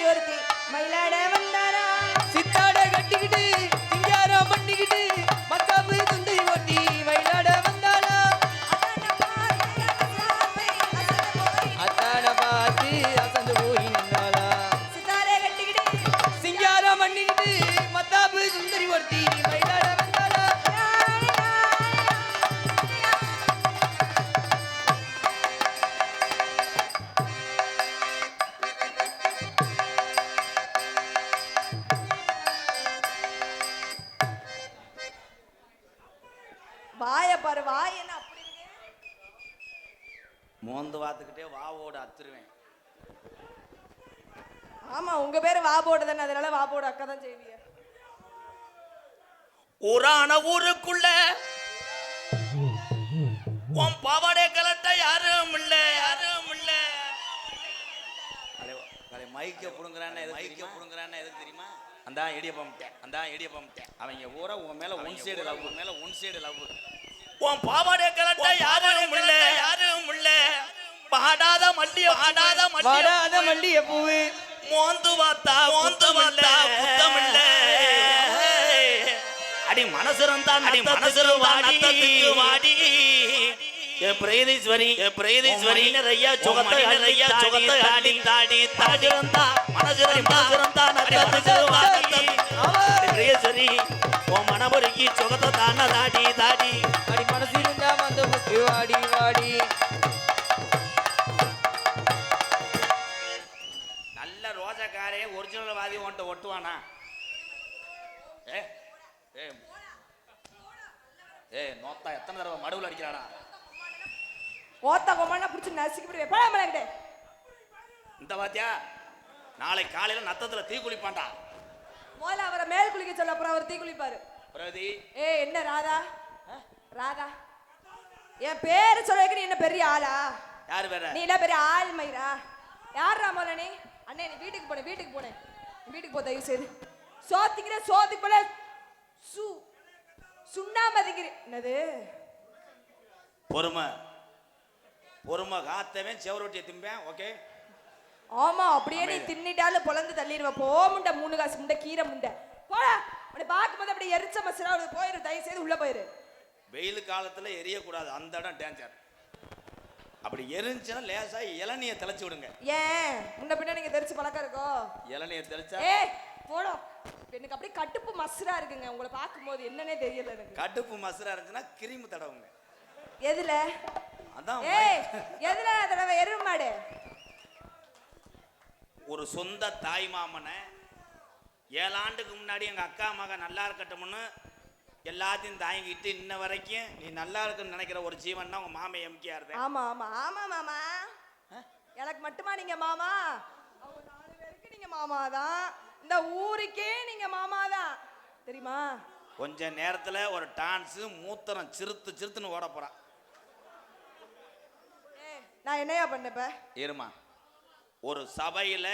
ஒருத்தி மயிலாட வந்தாரா சித்தாட கட்டிக்கிட்டு சிங்காரம் பண்ணிக்கிட்டு மக்காப்பு சுந்தரி ஒருத்தி மயிலாட வந்தாளா அத்தான பார்த்து அசந்து போய் நின்றாளா சித்தாரை கட்டிக்கிட்டு சிங்காரம் பண்ணிக்கிட்டு மத்தாப்பு சுந்தரி ஒருத்தி மயிலாட வந்தாளா வாய பாரு வாய் என்ன அப்படி இருக்கு மோந்து வாத்துக்கிட்டே வாவோட அத்துருவேன். ஆமா உங்க பேரு வா போடு தானே அதனால வா போடு அக்கா தான் செய்வீங்க ஊரான ஊருக்குள்ள உன் பாவாடை கலட்ட யாரும் இல்ல யாரும் இல்ல. மைக்க புடுங்குறான்னு எதுக்கு தெரியுமா? அந்த இடியப்பம் அவங்க ஊரா உன் மேல ஒன் சைடு லவ் உன் பாவாடை கலட்ட யாரும் இல்ல பாடாத மல்லிய பூவு மோந்து பார்த்தா முத்தமில்ல அடி மனசுரந்தா வாடி பிரேதீஸ்வரி நிறைய சுகத்தை தாடி இருந்தா மனசுரந்தா பிரேதீஸ்வரி உன் மனமுருகி சுகத்தை தான தாடி அடி மனசு இருந்தா வந்து வாடி வாடி நல்ல ரோஜக்காரே ஒரிஜினல் வாதி உன்ட்ட ஒட்டுவானா? நோத்தா எத்தனை தடவை மடுவில் அடிக்கிறானா? ஓத்த கொம்மானா புடிச்சு நசுக்கி விடுவே பழமலங்கடே இந்த வாத்தியா நாளை காலையில நத்தத்துல தீ குளிப்பான்டா. முதல்ல அவரை மேல் குளிக்க சொல்ல அப்புறம் அவர் தீ குளிப்பாரு. பிரதி என்ன ராதா என் பேரு சொல்றதுக்கு நீ என்ன பெரிய ஆளா? யாரு வேற? நீ என்ன பெரிய ஆள் மயிரா? யார் ராமோல நீ? அண்ணே நீ வீட்டுக்கு போனேன் வீட்டுக்கு போ தயவு செய்து. சோத்துக்கு போல சுண்ணாமதிங்கிற என்னது பொறுமை காத்தவன் செவரொட்டியை திம்பேன். ஓகே ஆமா அப்படியே நீ தின்னிட்டாலும் பொலந்து தள்ளிடுவேன். போ முண்டை 3 காசு முண்டை கீரை முண்டை போடா. அப்படி பார்க்கும்போது அப்படி எரிச்ச மசரா போயிரு தயவு செய்து உள்ள போயிரு. வெயில் காலத்துல எரியக்கூடாது அந்த இடம் டேஞ்சர். அப்படி எரிஞ்சுன்னா லேசா இளநியை தெளிச்சு விடுங்க. ஏன் முன்ன பின்ன நீங்க தெரிச்சு பழக்கம் இருக்கோ? இளநியை தெளிச்சா போடும். எனக்கு அப்படியே கட்டுப்பு மசரா இருக்குங்க. உங்களை பார்க்கும்போது என்னன்னே தெரியல எனக்கு. கட்டுப்பு மசரா இருந்துச்சுன்னா கிரீம் தடவுங்க. எதுல? அதான் எதுல தடவை? எருமாடு. ஒரு சொந்த தாய் மாமனை 7 ஆண்டுக்கு முன்னாடி எங்க அக்கா மக நல்லா இருக்கட்டும்னு எல்லாத்தையும் தாங்கிட்டு இன்ன வரைக்கும் நீ நல்லா இருக்குன்னு நினைக்கிற ஒரு ஜீவன் தான் உங்க மாமா எம்கேஆர் இருக்கு. ஆமா மாமா எனக்கு மட்டுமா நீங்க மாமா? அவங்க 4 பேருக்கு நீங்க மாமா தான். இந்த ஊருக்கே நீங்க மாமா தான் தெரியுமா? கொஞ்ச நேரத்துல ஒரு டான்ஸ் மூத்தரம் சிறுத்துன்னு ஓட போறான். நான் என்னையா பண்ணப்ப இருமா ஒரு சபையில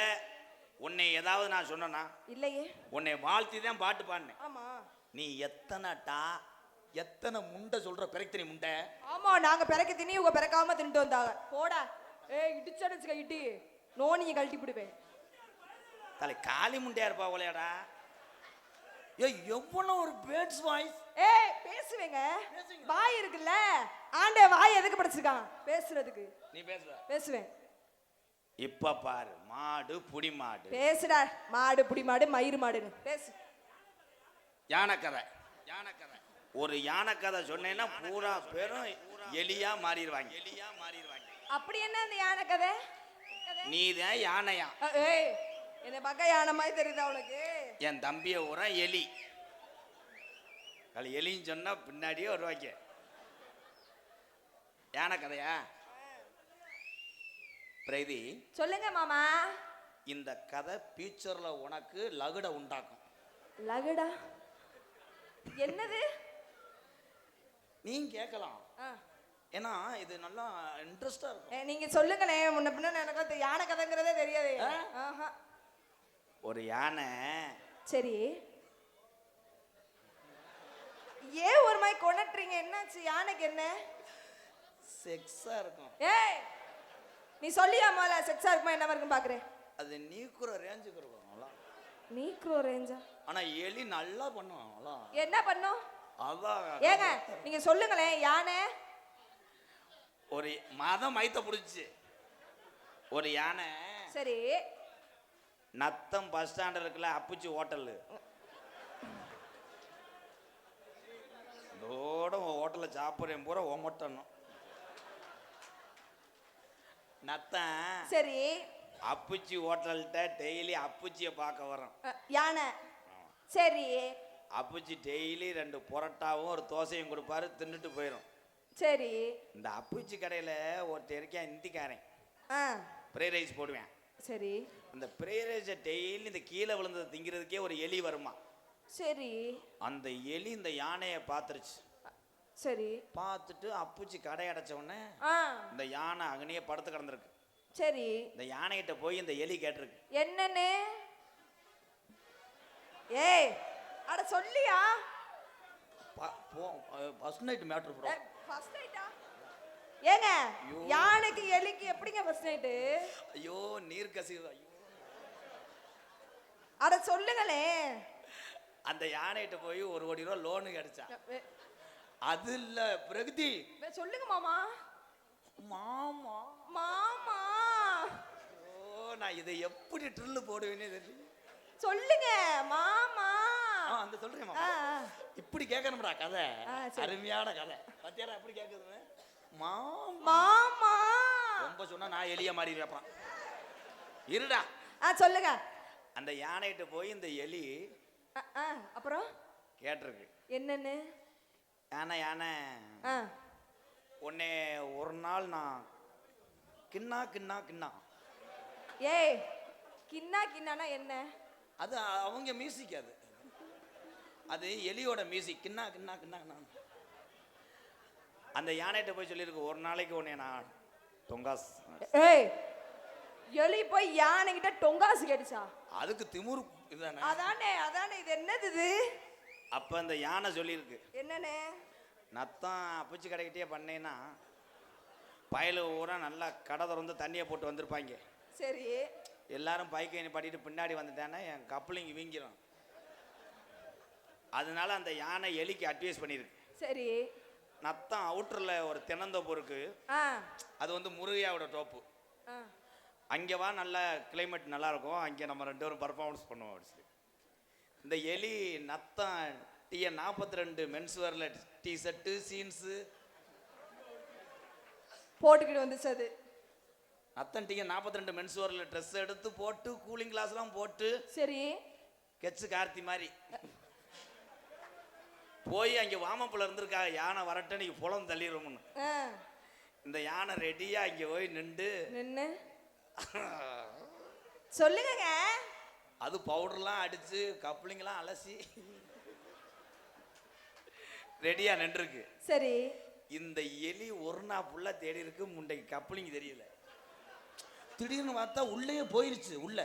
உன்னை ஏதாவது நான் சொன்னா இல்லையே உன்னை வாழ்த்தி தான் பாட்டு பாடினேன். ஆமா நீ எத்தனை முண்டை சொல்ற பிறகு முண்டை? ஆமா நாங்க பிறக்க திணி உங்க பிறக்காம தின்ட்டு வந்தாங்க. போடா இடிச்சடிச்சுக்க இடி நோனியை கழட்டி விடுவேன். தலை காளி முண்டையா இருப்பா போலையாடா. எவ்வளவு ஒரு பேட்ஸ் வாய்ஸ். பேசுவேங்க வாய் இருக்குல்ல ஆண்டே வாய் எதுக்கு படைச்சிருக்கான்? பேசுறதுக்கு. நீ பேசுவேன். இப்ப பாரு மாடு புடி மாடு பேசுடா. மாடு புடி மாடு மயிறு மாடுன்னு பேசு. யானை கதை ஒரு யானை கதை சொன்னேன்னா பூரா பேரும் எலியா மாறிடுவாங்க. அப்படி என்ன அந்த யானை கதை? நீதான் யானையா? என்ன பக்கம் யானை மாதிரி தெரியுதா உனக்கு? என் தம்பிய ஊரா எலி. எலின்னு சொன்னா பின்னாடியே வருவாங்க. யானை கதையா? பிரதி சொல்லுங்க மாமா. இந்த கதை ஃபியூச்சர்ல உனக்கு லகுட உண்டாக்கும். லகுடா என்னது? நீங்க கேட்கலாம். ஏன்னா இது நல்லா இன்ட்ரெஸ்டா இருக்கும். நீங்க சொல்லுங்களே. முன்ன பின்ன எனக்கு யானை கதைங்கிறதே தெரியாது. ஒரு யானை. சரி ஏன் ஒரு மாதிரி கொணட்டுறீங்க? என்னாச்சு? யானைக்கு என்ன? செக்ஸா இருக்கும். நீ சொல்லியா முதல்ல செக்ஸா இருக்குமா என்ன இருக்கும் பாக்குறேன். அது நீக்குற ரேஞ்சுக்கு இருக்கும். நீக்ரோ ரேஞ்சா? ஆனா எலி நல்லா பண்ணுவான். என்ன பண்ணும்? அதான் ஏங்க நீங்க சொல்லுங்களேன். யானை ஒரு மதம் மைத்த பிடிச்சி ஒரு யானை. சரி. நத்தம் பஸ் ஸ்டாண்ட் இருக்குல்ல, அப்புச்சி ஹோட்டலு, இதோட ஹோட்டலில் சாப்பிட்றேன் பூரா ஒமட்டணும். நத்தம் சரி. அப்புச்சி ஹோட்டல்கிட்ட டெய்லி அப்புச்சியை பார்க்க வரோம் யானை. சரி. அப்புச்சி டெய்லி 2 புரோட்டாவும் ஒரு தோசையும் கொடுப்பாரு, தின்னுட்டு போயிடும். சரி. இந்த அப்புச்சி கடையில் ஒருத்தர் இருக்கேன் இந்திக்காரன், ஆ ஃப்ரைட் ரைஸ் போடுவேன். சரி. அந்த ஃப்ரைட் ரைஸை டெய்லி இந்த கீழே விழுந்ததை திங்கிறதுக்கே ஒரு எலி வருமா. சரி. அந்த எலி இந்த யானையை பார்த்துருச்சு. சரி. பார்த்துட்டு அப்புச்சி கடை அடைச்ச உடனே ஆ இந்த யானை அங்கனையே படுத்து கிடந்திருக்கு. சரி. இந்த யானைகிட்ட போய் இந்த எலி கேட்டிருக்கு, என்னன்னு? ஏய் அட சொல்லியா? First night matter bro. First நைட்டா? ஏங்க யானைக்கு எலிக்கு எப்படிங்க ஃபர்ஸ்ட் நைட்டு? ஐயோ நீர் கசிவு. ஐயோ அட சொல்லுங்களே. அந்த யானைகிட்ட போய் 1 கோடி ரூபா லோனு கிடைச்சா. அது இல்ல பிரகதி. சொல்லுங்க மாமா. மாமா மாமா. ஓ நான் இதை எப்படி ட்ரில்லு போடுவேனே தெரியல. சொல்லுங்க மாமா. அந்த சொல்றேன் மாமா. இப்படி கேட்கணும்டா கதை. அருமையான கதை. பத்தியாரா எப்படி கேட்குது? மாமா. ரொம்ப சொன்னா நான் எலிய மாறி வைப்பேன். இருடா. சொல்லுங்க. அந்த யானைகிட்ட போய் இந்த எலி அப்புறம் கேட்டிருக்கு, என்னன்னு? யானை உன்னை ஒரு நாள் நான் கிண்ணா கிண்ணா கிண்ணா. ஏய் கிண்ணா கிண்ணானா என்ன? அது அவங்க மியூசிக். அது எலியோட மியூசிக். கிண்ணா கிண்ணா கிண்ணா கிண்ணா. அந்த யானைகிட்ட போய் சொல்லியிருக்கு, ஒரு நாளைக்கு உன்னை நான் தொங்காஸ். ஏய் எலி போய் யானை கிட்ட டொங்காசு கேட்டுச்சா? அதுக்கு திமுரு இதுதானே. அதானே இது என்னது இது? அப்ப அந்த யானை சொல்லியிருக்கு, என்னன்னு? நத்தம் அப்புச்சி கடைக்கிட்டே பண்ணேன்னா பயலு ஊரா நல்லா கடை திறந்து தண்ணியை போட்டு வந்திருப்பாங்க. சரி. எல்லாரும் பைக்கை பாட்டிட்டு பின்னாடி வந்துட்டானே என் கப்ளிங் வீங்கிரும். அதனால அந்த யானை எலிக்கு அட்வைஸ் பண்ணியிருக்கு. சரி. நத்தம் அவுட்டரில் ஒரு தென்னந்தோப்பு இருக்கு, அது வந்து முருகையாவோட தோப்பு. அங்கே வா, நல்ல கிளைமேட் நல்லா இருக்கும், அங்கே நம்ம 2 பேரும் பர்ஃபார்மன்ஸ் பண்ணுவோம் அப்படி சொல்லி இந்த எலி நத்தம் டிஎன் 42 மென்ஸ் வேர்ல டிஷர்ட்டு சீன்ஸு போட்டுக்கிட்டு வந்துச்சு. அது நத்தம் டிஎன் 42 மென்ஸ் வேர்ல ட்ரெஸ் எடுத்து போட்டு கூலிங் கிளாஸ்லாம் போட்டு சரி கெச்சு கார்த்தி மாதிரி போய் அங்கே வாமப்புல இருந்திருக்கா, யானை வரட்ட நீங்க புலம் தள்ளிடும்னு. இந்த யானை ரெடியா இங்கே போய் நின்று சொல்லுங்க. அது பவுடர்லாம் அடிச்சு கப்ளிங்லாம் அலசி ரெடியா நின்றுருக்கு. சரி. இந்த எலி ஒரு நாள் ஃபுல்லா தேடி இருக்கு, முண்டைக்கு கப்ளிங் தெரியல. திடீர்னு பார்த்தா உள்ளே போயிருச்சு உள்ள.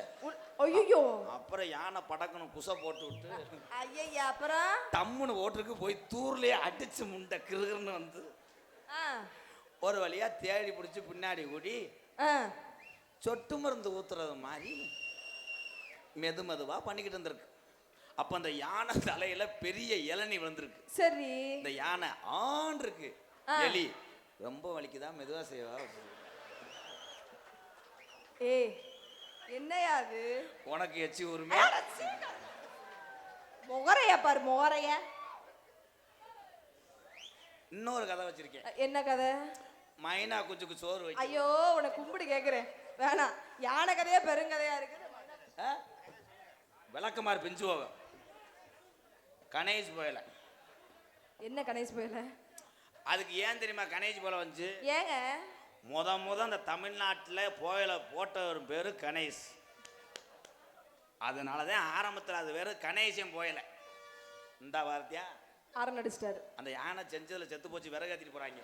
ஐயோ. அப்புறம் யானை படக்கணும் குசை போட்டு விட்டு ஐயா அப்புறம் தம்முன்னு ஓட்டுருக்கு போய் தூர்லயே அடிச்சு முண்டை கிருன்னு வந்து ஒரு வழியா தேடி பிடிச்சி பின்னாடி கூடி சொட்டு மருந்து ஊத்துறது மாதிரி மெதுவா பண்ணிக்கிட்டு இருந்திருக்கு. அப்ப அந்த யானை தலையில பெரிய இளநீ வந்திருக்கு. சரி. இந்த யானை ஆன் இருக்கு, எலி ரொம்ப வலிக்குதா, மெதுவா செய்வா. ஏய் என்னையா அது? உனக்கு எச்சி உரிமை. முகரைய பாரு முகரைய. இன்னொரு கதை வச்சிருக்கேன். என்ன கதை? மைனா குஞ்சுக்கு சோறு வை. ஐயோ உன்னை கும்பிடு கேக்குறேன், வேணாம். யானை கதையா பெருங்கதையா இருக்குது. விளக்கமாறு பிஞ்சுவ கணேஷ் போயல. என்ன கணேஷ் போயல? அதுக்கு ஏன் தெரியுமா கணேஷ் போல வந்துச்சு? ஏங்க முத அந்த தமிழ்நாட்டில் போயல போட்ட ஒரு பேரு கணேஷ். அதனாலதான் ஆரம்பத்தில் அது வேறு கணேசன் போயல. இந்த வார்த்தையா ஆரன் அடிச்சிட்டாரு. அந்த யானை செஞ்சதுல செத்து போச்சு, விறகு ஏத்திட்டு போறாங்க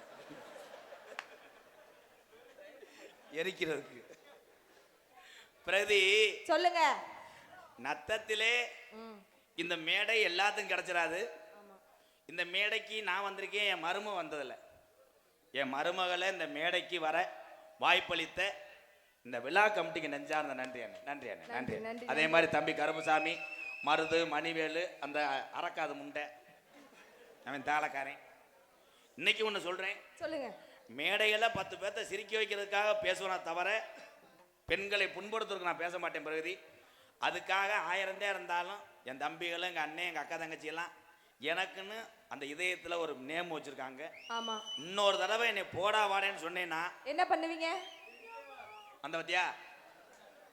எரிக்கிறதுக்கு. பிரதி சொல்லுங்க. நத்தத்திலே இந்த மேடை எல்லாத்துக்கும் கிடைச்சிடாது. இந்த மேடைக்கு நான் வந்திருக்கேன், என் மருமக வந்ததில்லை. என் மருமகளை இந்த மேடைக்கு வர வாய்ப்பளித்த இந்த விழா கமிட்டிக்கு நெஞ்சார்ந்த நன்றி அண்ணே, நன்றி அண்ணே, நன்றி. நன்றி, அதே மாதிரி தம்பி கருப்புசாமி, மருது, மணிவேலு, அந்த அரக்காது முண்டை, அவன் தாளக்காரன். இன்னைக்கு ஒன்று சொல்றேன், சொல்லுங்க. மேடையில 10 பேர்த்த சிரிக்க வைக்கிறதுக்காக பேசுவேனா தவிர பெண்களை புண்படுத்துறதுக்கு நான் பேச மாட்டேன் பிரகதி. அதுக்காக 1000 இருந்தாலும் என் தம்பிகள், எங்கள் அண்ணன், எங்கள் அக்கா, தங்கச்சி எல்லாம் எனக்குன்னு அந்த இதயத்தில் ஒரு நேம் வச்சிருக்காங்க. ஆமா. இன்னொரு தடவை என்னை போடா வாடேன்னு சொன்னேன்னா என்ன பண்ணுவீங்க? அந்த பத்தியா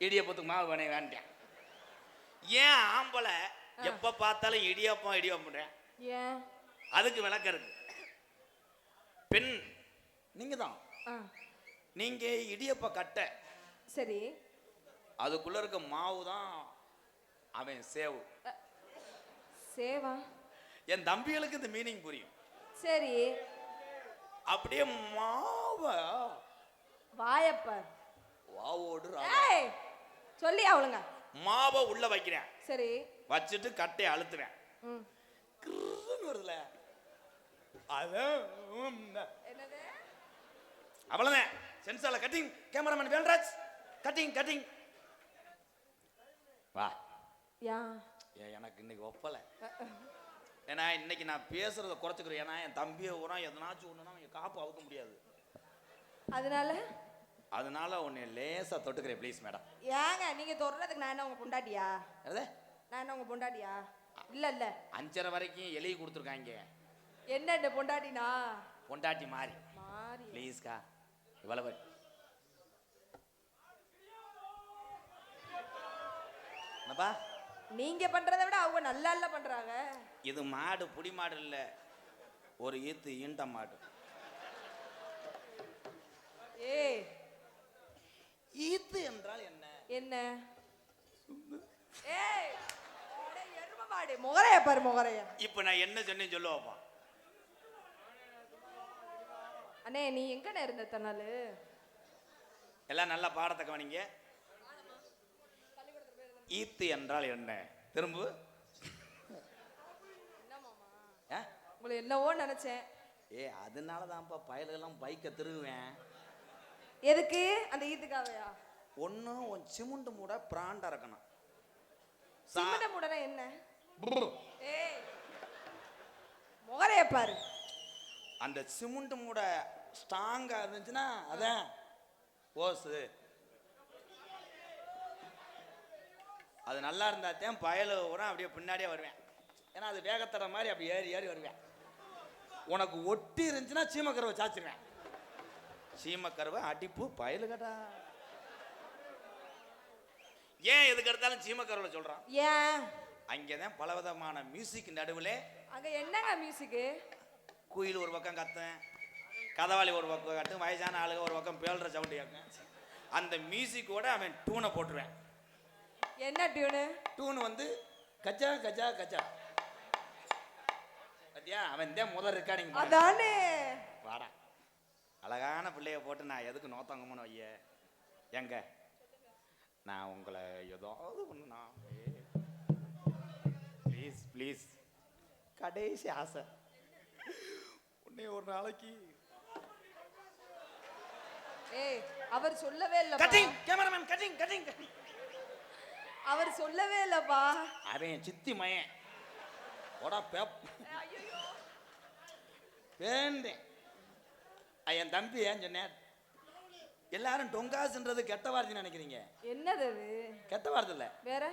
இடியப்பத்துக்கு மாவு வேணே வேண்டேன். ஏன் ஆம்பளை எப்போ பார்த்தாலும் இடியப்பம் இடியப்பம்? ஏன்? அதுக்கு விளக்கம் இருக்கு. பெண் நீங்க தான், நீங்க இடியப்ப கட்ட, சரி, அதுக்குள்ள இருக்க மாவு தான் அவன் சேவு. சேவா? என் தம்பிகளுக்கு இந்த மீனிங் புரியும். சரி. அப்படியே மாவ வாயப்பர் வாவோடு சொல்லி அவளுங்க மாவை உள்ள வைக்கிறேன். சரி. வச்சுட்டு கட்டையை அழுத்துவேன். வருதுல என்னது? அவ்வளவுதான். சென்சார்ல cutting, cameraman Velraj cutting cutting. வா. யா எனக்கு இன்னைக்கு ஒப்பலை. ஏன்னா இன்னைக்கு நான் பேசுறத குறைச்சிக்கிறேன். ஏன்னா என் தம்பியை உரம் எதனாச்சும் ஒண்ணுனா காப்பு அவுக்க முடியாது. அதனால உன்னை லேசா தொட்டுக்கிறேன் ப்ளீஸ் மேடம். ஏங்க நீங்க தொடுறதுக்கு நான் என்ன உங்க பொண்டாட்டியா? நான் என்ன உங்க பொண்டாட்டியா? இல்ல 5:30 வரைக்கும் எழுதி கொடுத்துருக்காங்க. என்ன பொண்டாட்டினா? பொண்டாட்டி மாறி ப்ளீஸ்கா. இவ்வளவு என்னப்பா நீங்க பண்றதை விட அவங்க நல்லா இல்ல பண்றாங்க. இது மாடு புடி மாடு இல்ல, ஒரு ஈத்து ஈண்ட மாடு. ஏய், ஈத்து என்றால் என்ன? என்ன? ஏய், எருமை மாடு. முகரைய பாரு, முகரைய. இப்ப நான் என்ன சொன்னேன்னு சொல்லுவாப்பா. அண்ணே நீ எங்கண்ணே இருந்த தன்னாலு? எல்லாம் நல்ல பாடத்தை கவனிங்க. ஈத்து என்றால் என்ன? திரும்ப உங்களை என்னவோ நினைச்சேன். அதனாலதான்ப்பா பயலெல்லாம் பைக்கை திருகுவேன். எதுக்கு? அந்த ஈத்துக்காவையா? ஒன்னும் உன் சிமுண்டு மூட பிராண்டா இருக்கணும். சிமுண்ட மூடனா என்ன? ஏய், முகரைய பாரு. அந்த சிமுண்டு மூட ஸ்ட்ராங்கா இருந்துச்சுன்னா அதான் ஓசு. அது நல்லா இருந்தாத்தான் பயல உரம் அப்படியே பின்னாடியே வருவேன். ஏன்னா அது வேகத்தட மாதிரி அப்படி ஏறி ஏறி வருவேன். உனக்கு ஒட்டி இருந்துச்சுன்னா சீமக்கருவை சாச்சிருவேன். சீமக்கருவை அடிப்பு பயலு கேட்டா. ஏன் எதுக்கு எடுத்தாலும் சீமக்கருவை சொல்றான்? ஏன்? அங்கேதான் பலவிதமான மியூசிக் நடுவில். அங்க என்னங்க மியூசிக்கு? குயில் ஒரு பக்கம் கத்தும், கதவாளி ஒரு பக்கம் கட்டும், வயசான ஆளுங்க ஒரு பக்கம் பேல்ற சவுண்டு கேட்கும். அந்த மியூசிக்கோட அவன் டூனை போட்டுருவேன். என்ன டியூனு? டூன் வந்து கச்சா கச்சா கச்சா. பத்தியா அவன் தான் முதல் ரெக்கார்டிங். அதானே. வாடா, அழகான பிள்ளைய போட்டு நான் எதுக்கு நோத்தங்கம்னு வைய. எங்க நான் உங்களை ஏதாவது ஒண்ணுனா ப்ளீஸ் ப்ளீஸ், கடைசி ஆசை உன்னை ஒரு நாளைக்கு. ஏய், அவர் சொல்லவே இல்ல. Cutting cameraman cutting cutting. அவர் சொல்லவே இல்லப்பா. அவன் சித்தி மயன் ஓடா பேப் வேண்டேன். என் தம்பி ஏன் சொன்னேன். எல்லாரும் டொங்காசுன்றது கெட்ட வார்த்தை நினைக்கிறீங்க. என்னது அது? கெட்ட வார்த்தை இல்ல, வேற.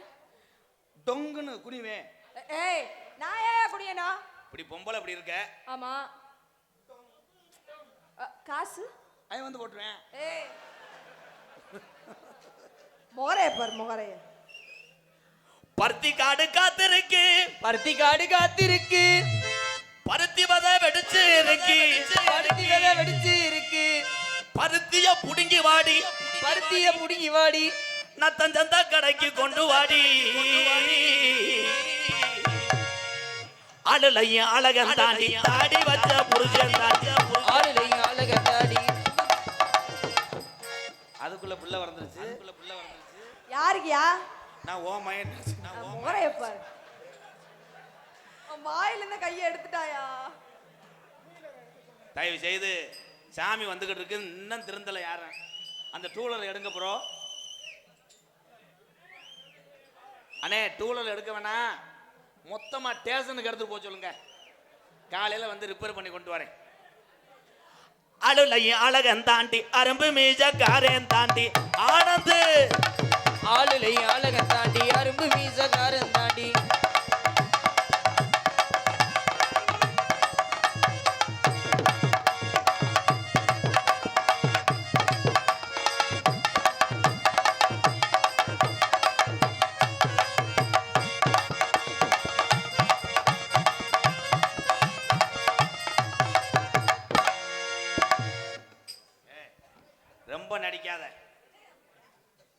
டொங்குன்னு குனிவேன். ஏய், நான் ஏன் குனியனா? இப்படி பொம்பளை இப்படி இருக்க. ஆமா. காசு அவன் வந்து போட்டுருவேன். ஏய், முகரைய பாரு, முகரைய. பருத்தி காடு காத்திருக்கு, பருத்தி காடு காத்திருக்கு, பருத்தி வதை வெடிச்சு இருக்கு, பருத்தி விதை வெடிச்சு இருக்கு, பருத்திய புடுங்கி வாடி, பருத்திய புடுங்கி வாடி, நத்தஞ்சந்தா கடைக்கு கொண்டு வாடி. அழலையும் அழகன் தாண்டி தாடி வச்ச புருஷன் தாண்டி. ஆளுலையும் அழக தாடி. அதுக்குள்ள புள்ள வளர்ந்துருச்சு. யாருக்கியா? நான் ஓ மயன். முகரைய பாரு. வாயில இருந்து கையை எடுத்துட்டாயா? தயவு செய்து சாமி வந்துகிட்டு இருக்கு, இன்னும் திருந்தல யாரும். அந்த டூலர் எடுங்க ப்ரோ. அண்ணே டூலர் எடுக்க வேணாம், மொத்தமா ஸ்டேஷனுக்கு எடுத்து போக சொல்லுங்க. காலையில வந்து ரிப்பேர் பண்ணி கொண்டு வரேன். அழுலையும் அழகன் தாண்டி அரும்பு மீசக்காரன் தாண்டி ஆனந்து ஆளுலையும் அழகன் தாண்டி அரும்பு மீசக்காரன் தாண்டி ரொம்ப நடிக்காத.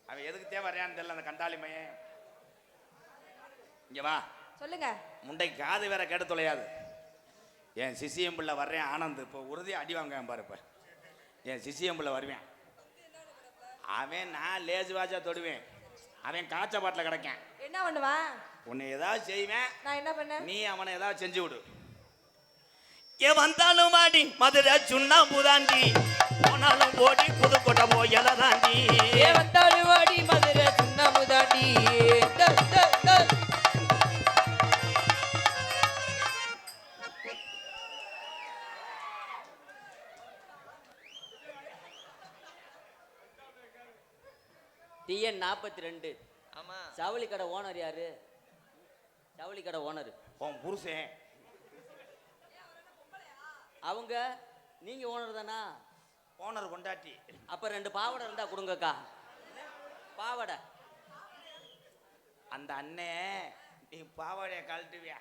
அவன் எதுக்கு தேவை வரையான்னு தெரியல அந்த கண்டாளி மையன். இங்க வா. சொல்லுங்க. முண்டை காது வேற கெடு தொலையாது. என் சிசிஎம் பிள்ளை வர்றேன் ஆனந்த். இப்போ உறுதியாக அடி வாங்க பாரு. இப்போ என் சிசிஎம் பிள்ளை வருவேன். அவன் நான் லேஜ் வாஜா தொடுவேன். அவன் காய்ச்ச பாட்டில் கிடக்கேன். என்ன பண்ணுவான்? உன்னை ஏதாவது செய்வேன். நான் என்ன பண்ணேன்? நீ அவனை ஏதாவது செஞ்சு விடு. ஏன் வந்தாலும் மாடி மதுரை சுண்ணாம்பு தாண்டி போனாலும் ஓடி புதுக்கோட்டை போயல தாண்டி. ஏ வந்தாலும் வாடி மதுரை சுண்ணாம்பு தாண்டி. டிஎன் 42. ஆமா. ஜவுளி கடை ஓனர் யாரு? ஜவுளி கடை ஓனர் உன் புருஷன். அவங்க. நீங்க ஓனர் தானா? ஓனர் கொண்டாட்டி. அப்ப 2 பாவடை இருந்தா கொடுங்கக்கா. பாவடை. அந்த அண்ணே நீ பாவாடைய கழட்டுவியா?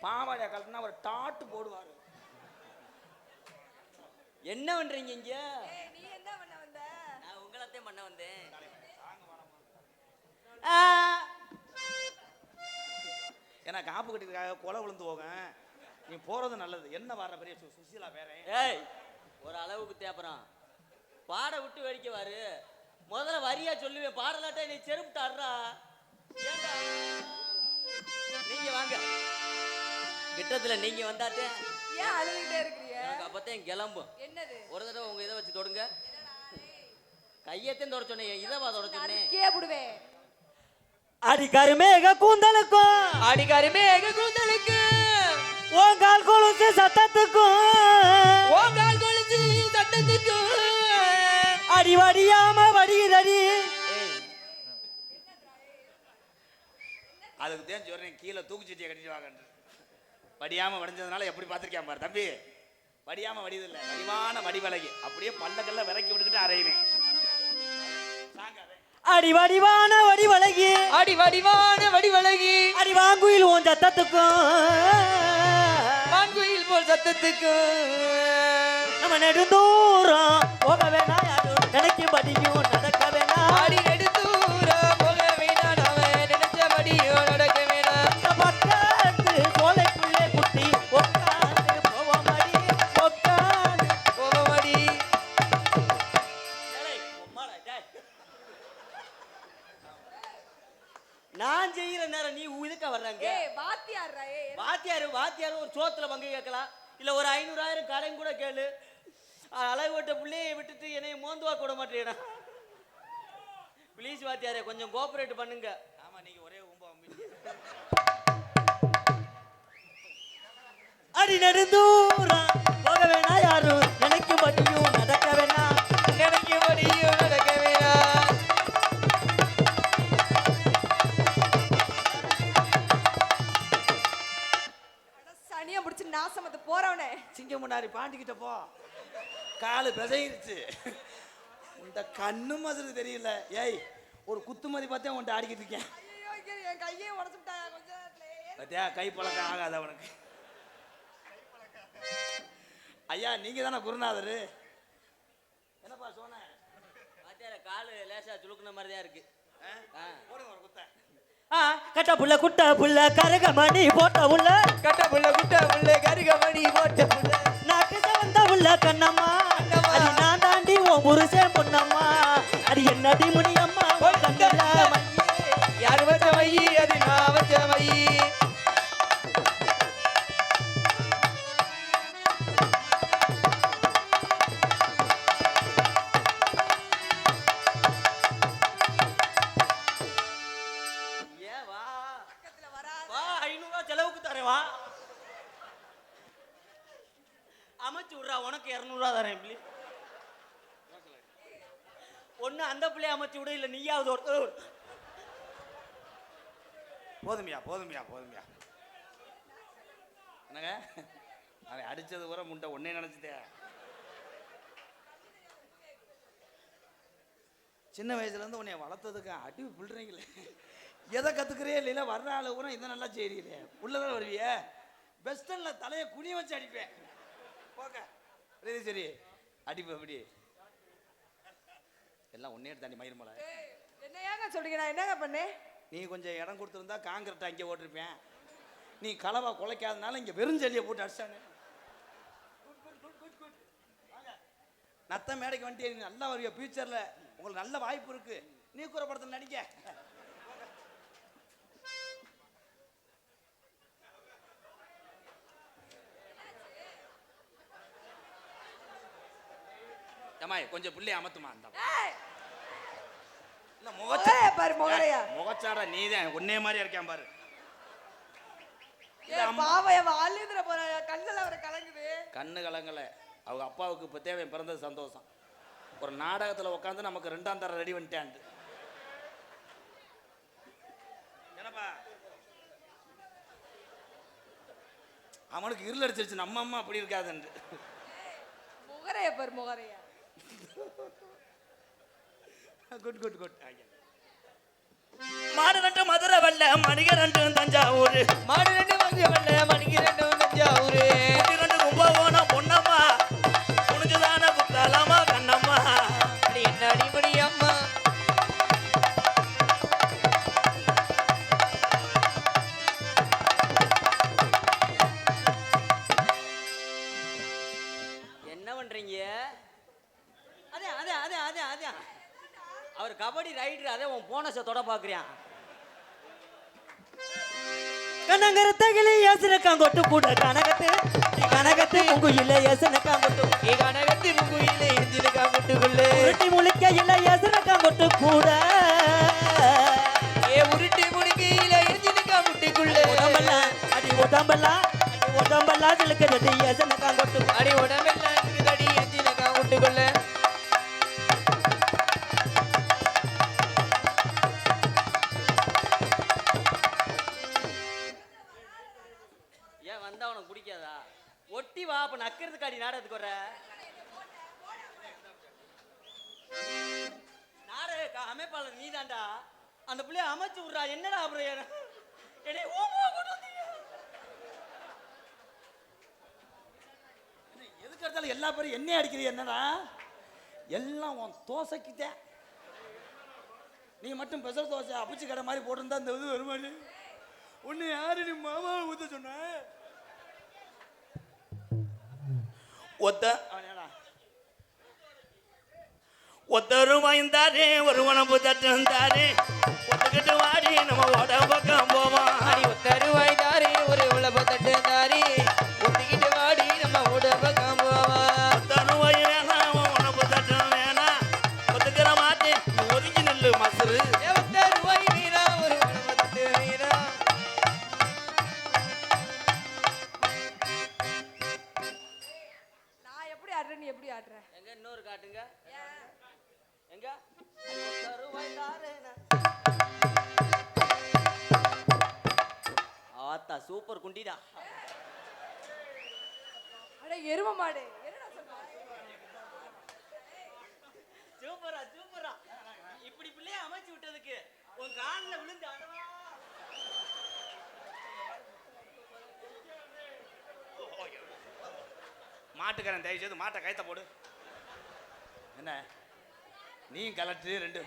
பாவாடைய கழட்டுனா ஒரு டாட்டு போடுவாரு. என்ன பண்றீங்க இங்க? நீ என்ன பண்ண வந்த? நான் உங்களத்தையும் பண்ண வந்தேன். ஏன்னா காப்பு கட்டிக்காக கொலை விழுந்து போக நீ போறது நல்லது. என்ன வர்ற பெரிய சுசீலா வேற. ஏய், ஒரு அளவுக்கு தேப்புறான். பாட விட்டு வேடிக்கை வாரு. முதல்ல வரியா சொல்லுவேன். பாடலாட்டா நீ செருப்பு தர்றா. ஏண்டா நீங்க வாங்க. கிட்டத்துல நீங்க வந்தாட்டே ஏன் அழுதுகிட்டே இருக்கிறீங்க? எனக்கு அப்பத்தான் கிளம்பும். என்னது? ஒரு தடவை உங்க இதை வச்சு தொடுங்க. கையத்தையும் தொட சொன்னேன். இதவா தொட சொன்னேன். கேப்புடுவேன். அடி கருமேக கூந்தலுக்கும் அடிக்காரு மேக கூந்தலுக்கு ஓங்கால் கொலுசு சத்தத்துக்கும் ஓங்கால் கொலுசு சட்டத்துக்கு அடி வடியாம வடியுதடி. அதுக்கு தான் சொல்றேன் கீழே தூக்குச்சட்டியை கட்டிட்டு வாங்க. வடியாம வடிஞ்சதுனால எப்படி பார்த்துருக்கேன் பாரு தம்பி. வடியாம வடிது இல்லை, வடிவான வடிவலகி. அப்படியே பல்லக்கல்ல விறக்கி விட்டுக்கிட்டு அரைவேன். அடி வடிவான வடிவழகி அடி வடிவான வடிவழகி அடி வாங்குயில் உன் சத்தத்துக்கும் மான்குயில் போல் சத்தத்துக்கு நம்ம நெடுந்தூரம் போக வேணா யாரும் நினைக்கும் படியும் நடக்க வேணா. ஆடி நெடுந்தூர போக வேணாம். நாம நினைச்சபடியோ நடக்க வேணாம். பக்கத்து சோலைக்குள்ளே குட்டி உட்காந்து போவோம் அடி உட்காந்து. போவமடி நான் செய்யற நேரம் நீ இதுக்க வர்றாங்க. ஏய் வாத்தியார்ரா. ஏய் வாத்தியாரு ஒரு சோத்துல பங்கு கேட்கலாம். இல்ல ஒரு 500,000 கடன் கூட கேளு. அளவு விட்ட பிள்ளையை விட்டுட்டு என்னைய மோந்துவா கூட மாட்டேடா. ப்ளீஸ் வாத்தியாரே கொஞ்சம் கோஆபரேட் பண்ணுங்க. ஆமா நீங்க ஒரே அடி நெடுந்தூரம் போக வேணா யாரும் நினைக்கும் படியும் நடக்க வேணா. நினைக்கும்படியோ நடக்க வேணாம். சனியை முடிச்சு நாசமத்து போறவனே. சிங்கம் முன்னாடி பாண்டிக்கிட்ட போ. காலு பிசையிருச்சு. இந்த கண்ணு மாதிரி தெரியல. ஏய் ஒரு குத்துமதி பார்த்தே உன்ட்ட ஆடிக்கிட்டு இருக்கேன். ஐயோ என் கையே உடைச்சுட்டாயா கொஞ்சம் நேரத்திலே. பார்த்தியா கை பழக்கம் ஆகாது அவனுக்கு. ஐயா நீங்க தானே குருநாதர். என்னப்பா சொன்ன? வாத்தியார காலு லேசா சுளுக்குன மாதிரி தான் இருக்கு. போடுங்க ஒரு குத்த. கட்ட புள்ள குட்ட புள்ள கரகமணி போட்ட உள்ள கட்ட புள்ள குட்ட புள்ள கருகமணி போட்ட புள்ள நாக்கு வந்த உள்ள கண்ணம்மா. அடி நான் தாண்டி உன் புருஷன் பொண்ணம்மா. அடி என்னடி முனியம்மா உன் கண்ணுல மையே. யாரு வச்ச மையி அது நான் வச்ச மையி. ஒண்ணு அந்த பிள்ளைய அமைச்சு விடு, இல்ல நீயாவது ஒரு போதுமையா போதுமையா போதுமையா. என்னங்க அவன் அடிச்சது கூட முண்டை ஒன்னே நினைச்சிட்டே. சின்ன வயசுலேருந்து உன்னை வளர்த்ததுக்கு அடி பிள்றீங்களே, எதை கற்றுக்கிறே இல்லைல்ல, வர்ற ஆளு கூட இதை நல்லா செய்கிறீங்களே, உள்ளதான் வருவிய பெஸ்டனில் தலையை குனிய வச்சு அடிப்பேன். போக சரி சரி அடிப்பேன். அப்படி எல்லாம் ஒன்னே தாண்டி மயிர் மலை. என்னையாங்க சொல்றீங்க? நான் என்னங்க பண்ணேன்? நீ கொஞ்சம் இடம் கொடுத்துருந்தா காங்கிரட்டை அங்கே ஓட்டிருப்பேன். நீ கலவா குலைக்காதனால இங்கே வெறுஞ்செல்லியை போட்டு அடிச்சானு. நத்த மேடைக்கு வந்துட்டு நீ நல்லா வருவிய, ஃபியூச்சரில் உங்களுக்கு நல்ல வாய்ப்பு இருக்கு. நீ கூற படத்தில் நடிக்க. ஏமாய் கொஞ்சம் பிள்ளைய அமத்துமா. அந்த பாரு முகரையா முகச்சாடா நீதான் ஒன்னே மாதிரி இருக்கான் பாரு. பாவைய அழுதுற போற கண்ணுல அவரை கலங்குது. கண்ணு கலங்கல, அவங்க அப்பாவுக்கு இப்போ தேவை பிறந்தது சந்தோஷம். ஒரு நாடகத்தில் உட்காந்து நமக்கு 2ஆம் தரம் ரெடி பண்ணிட்டேன். என்னப்பா அவனுக்கு இருள் அடிச்சிருச்சு, நம்ம அம்மா அப்படி இருக்காதுன்னு. முகரைய பாரு முகரையா. Good good good. மாடு ரெண்டு மதுரை வெள்ள, மணிக ரெண்டு தஞ்சாவூர். மாடு ரெண்டு மதுரை வெள்ள, மணிக ரெண்டு தஞ்சாவூர். ரெண்டு கும்பகோணம் பொன்னம்மா, புனிஞ்சுதான புத்தாலமா கண்ணம்மா. அடி என்ன அடிமணி அம்மா. என்ன பண்றீங்க? அதே அதே அதே அதே அதே அவர் கபடி ரைடர், அதே உன் போனஸை தொட பாக்குறியான். கனகரத்தகிலே யசனக்காங்கொட்டு கூட கனகத்து கனகத்து முங்குயிலே யசனக்காங்கொட்டு ஏ கனகத்து முங்குயிலே எஞ்சினக்காங்கொட்டுக்குள்ளே உருட்டி முழிக்கையிலே யசனக்காங்கொட்டு கூட ஏ உருட்டி முடுக்கையிலே எஞ்சினக்காங்கொட்டுக்குள்ளே உடம்பெல்லாம் அடி உடம்பெல்லாம் சிலுக்கிறது யசனக்காங்கொட்டு. அடி உடம்பெல்லாம் இருக்குதடி எஞ்சினக்காங்கொட்டுக்குள்ளே. ஏன் வந்தா உனக்கு பிடிக்காதா? ஒட்டி வா, அப்ப நக்கிறதுக்கு அடி நாடகத்துக்கு வர. நாடக அமைப்பாளர் நீ தாண்டா, அந்த பிள்ளைய அமைச்சு விடுறா. என்னடா அப்புறம் என்னை ஓமோ கொண்டு வந்தீங்க. எதுக்கு எடுத்தாலும் எல்லா பேரும் எண்ணெய் அடிக்கிறீ என்னடா? எல்லாம் உன் தோசைக்குதான். நீ மட்டும் பெசல் தோசை அப்பிச்சு கடை மாதிரி போட்டிருந்தா இந்த இது வருமாடி. உன்னை யாரு நீ மாமாவை ஊத்த சொன்ன? ஒத்த ஒத்தரும் வாய்ந்தாரே, ஒரு உணவு தட்டுந்தாரே, ஒத்துக்கிட்டு வாடி நம்ம ஓட பக்கம் போவோம். அடி ஒத்தரு வாய்ந்தாரே, ஒரு உணவு தட்டுந்தாரே, ஒத்துக்கிட்டு வாடி நம்ம ஓட பக்கம் போவோம். ஒத்தரு வாய் வேணாம், உணவு தட்டு வேணாம், ஒத்துக்கிற மாட்டே ஒதுங்கி நெல்லு மசுரு. ஒத்தரு வாய் வீரா, ஒரு உணவு தட்டு வீரா. நான் எப்படி ஆடுறேன், நீ எப்படி ஆடுற? எங்க இன்னொரு காட்டுங்க. எங்க ஒத்தரு வாய்ந்தாரே. ஆத்தா சூப்பர் குண்டிடா. அட எரும மாடு, என்னடா சொல்ற? சூப்பரா சூப்பரா. இப்படி பிள்ளைய அமைச்சு விட்டதுக்கு உன் காலில் விழுந்து அடவா. மாட்டுக்காரன் தயவு செய்து மாட்டை கைத்த போடு. என்ன நீ கலட்டு ரெண்டு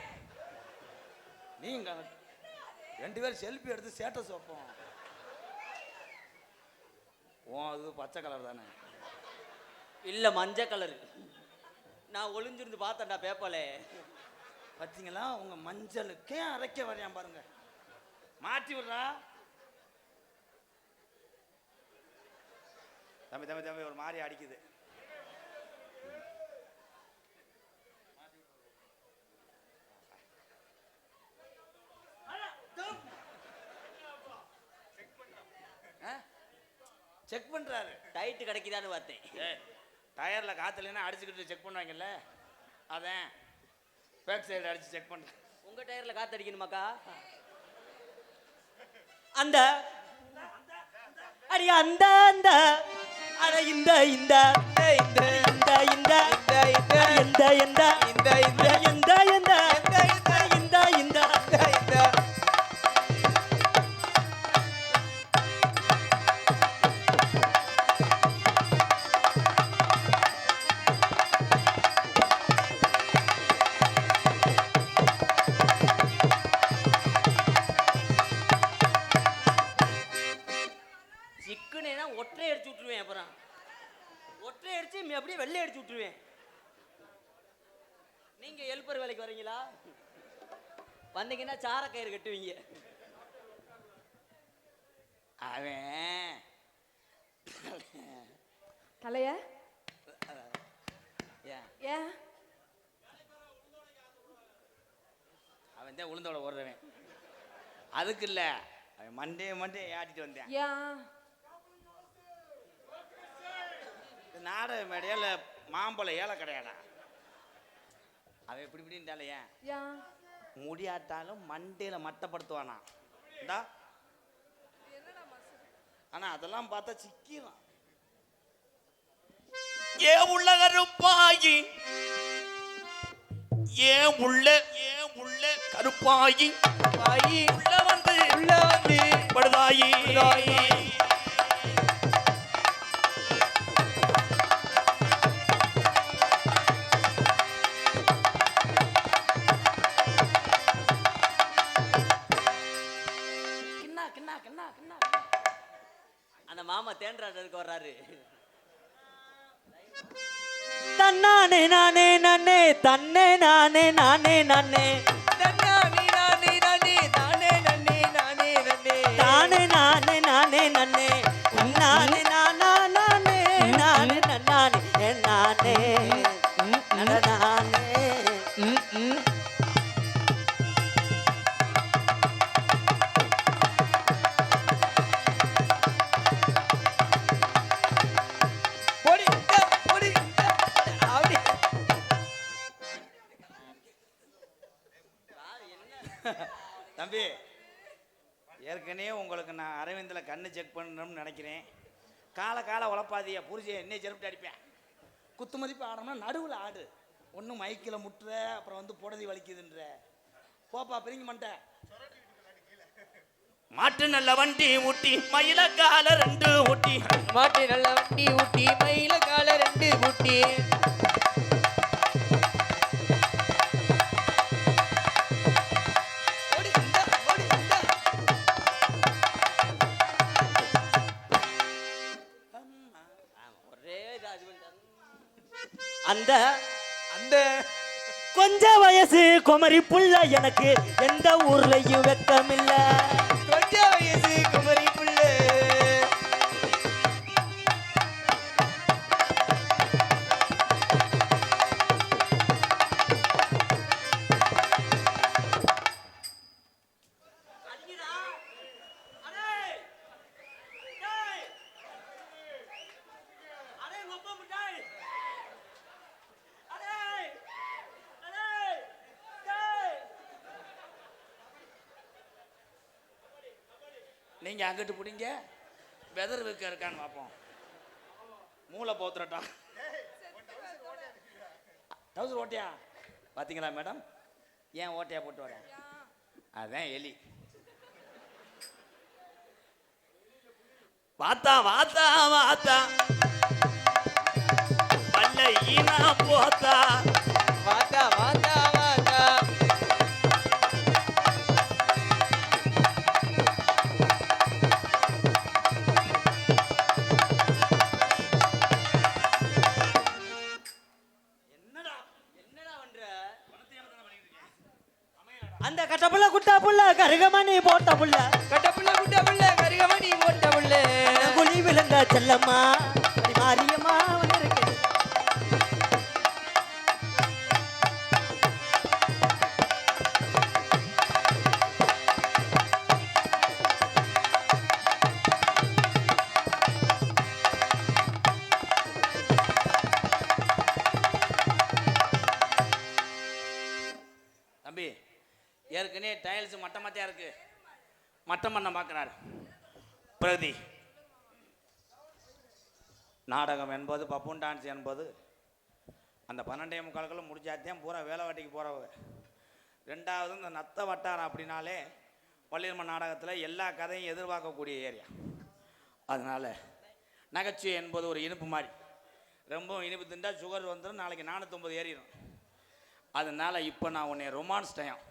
பேரும் செல்ஃபி எடுத்து ஸ்டேட்டஸ் வைப்போம். அது பச்சை கலர் தானே? இல்ல மஞ்சள் கலரு. நான் ஒளிஞ்சிருந்து பார்த்தேன்டா பேப்பலே. பார்த்தீங்களா? உங்க மஞ்சளுக்கே அரைக்க வரையான் பாருங்க. மாற்றி விடுறா. தம்பி தம்பி தம்பி ஒரு மாதிரி அடிக்குது. செக் பண்றாரு. டைட்டு கிடைக்குதான்னு பார்த்தேன். டயர்ல காத்துல அடிச்சுக்கிட்டு செக் பண்ணுவாங்கல்ல, அதான் பேக் சைடு அடிச்சு செக் பண்ணுறேன். உங்க டயர்ல காத்து அடிக்கணுமாக்கா? அந்த அடி அந்த அந்த அட இந்த இந்த இந்த இந்த இந்த எந்த எந்த இந்த இந்த எந்த எந்த இந்த இந்த சிக்குனேனா ஒற்றை அடிச்சு விட்டுருவேன். அப்புறம் ஒற்றை அடிச்சு அப்படியே வெள்ளை அடிச்சு விட்டுருவேன். நீங்க ஹெல்ப்பர் வேலைக்கு வரீங்களா? வந்தீங்கன்னா சார கயிறு கட்டுவீங்க. அவன் தலைய ஏன் ஏன் அவன் தான் உளுந்தோட ஓடுறவன். அதுக்கு இல்லை, அவன் மண்டே ஏட்டிட்டு வந்தேன். ஏன் நாடக மேடையில் மாம்பழம் ஏழை கிடையாடா. அவன் இப்படி இப்படின்ட்டால ஏன் ஏன் முடியாட்டாலும் மண்டையில் மட்டப்படுத்துவானா இந்தா. ஆனா அதெல்லாம் பார்த்தா சிக்கிடும். ஏன் உள்ள கருப்பாயி, ஏன் உள்ள கருப்பாயி உள்ள வந்து படுதாயி. அந்த மாமா தேன்றாடுறதுக்கு வர்றாரு. தன்னானே நானே நானே தன்னே நானே நானே நானே தன்னானே நானே நானே தானே நன்னே நானே நன்னே தானே நானே நானே நானே நானே நானா நானே நானே நானே நானே நானே போடி போடி அப்படி. தம்பி, ஏற்கனவே உங்களுக்கு நான் அரவிந்தில் கண்ணு செக் பண்ணணும்னு நினைக்கிறேன். கால உழப்பாதியா புரிஞ்சு என்னை செருப்பிட்டு அடிப்பேன். குத்து மதிப்பு ஆடணும்னா நடுவில் ஆடு. ஒன்றும் மைக்கில் முட்டுற, அப்புறம் வந்து புடதி வலிக்குதுன்ற. போப்பா பிரிங்க மாட்டேன். மாட்டு நல்ல வண்டி ஊட்டி மயில கால ரெண்டு ஊட்டி, மாட்டு நல்ல வண்டி ஊட்டி மயில கால ரெண்டு ஊட்டி. ஒரே இது அந்த அந்த கொஞ்ச வயசு குமரி புள்ள எனக்கு எந்த ஊர்லயும் வெக்கமில்ல. கொஞ்ச வயசு குமரி புள்ள நீங்க அங்கிட்டு பிடிங்க, வெதர் வைக்க இருக்கான்னு பார்ப்போம். மூளை போத்துறட்டா டவுசர் ஓட்டையா பார்த்தீங்களா மேடம்? ஏன் ஓட்டையா போட்டு வரேன்? அதான் எலி. வாத்தா வாத்தா வாத்தா பல்ல ஈனா போத்தா வாத்தா வாத்தா வாத்தா. அந்த கட்டப்புள்ள குட்டா புள்ள கருகமணி போட்ட புள்ள கட்டப்புள்ள குட்ட புள்ள கரிகமணி போட்ட புள்ள குழி விழுந்த செல்லம்மா மாரியம்மா வந்திருக்கு. தம்பி ஏற்கனவே டைல்ஸ் மட்டமாத்தியா இருக்கு, மட்டம் பண்ண பார்க்குறாரு. பிரகதி, நாடகம் என்பது பப்புன் டான்ஸ் என்பது அந்த 12:45 முடிச்சாத்தான் பூரா வேலை வாட்டிக்கு போகிறவங்க. ரெண்டாவது இந்த நத்த வட்டாரம் அப்படின்னாலே பள்ளியம்மன் நாடகத்தில் எல்லா கதையும் எதிர்பார்க்கக்கூடிய ஏரியா. அதனால் நகைச்சுவை என்பது ஒரு இனிப்பு மாதிரி. ரொம்ப இனிப்பு தின்றால் சுகர் வந்துடும், நாளைக்கு 450 ஏறிடும். அதனால் இப்போ நான் உன்னை ரொமான்ஸ் டைம்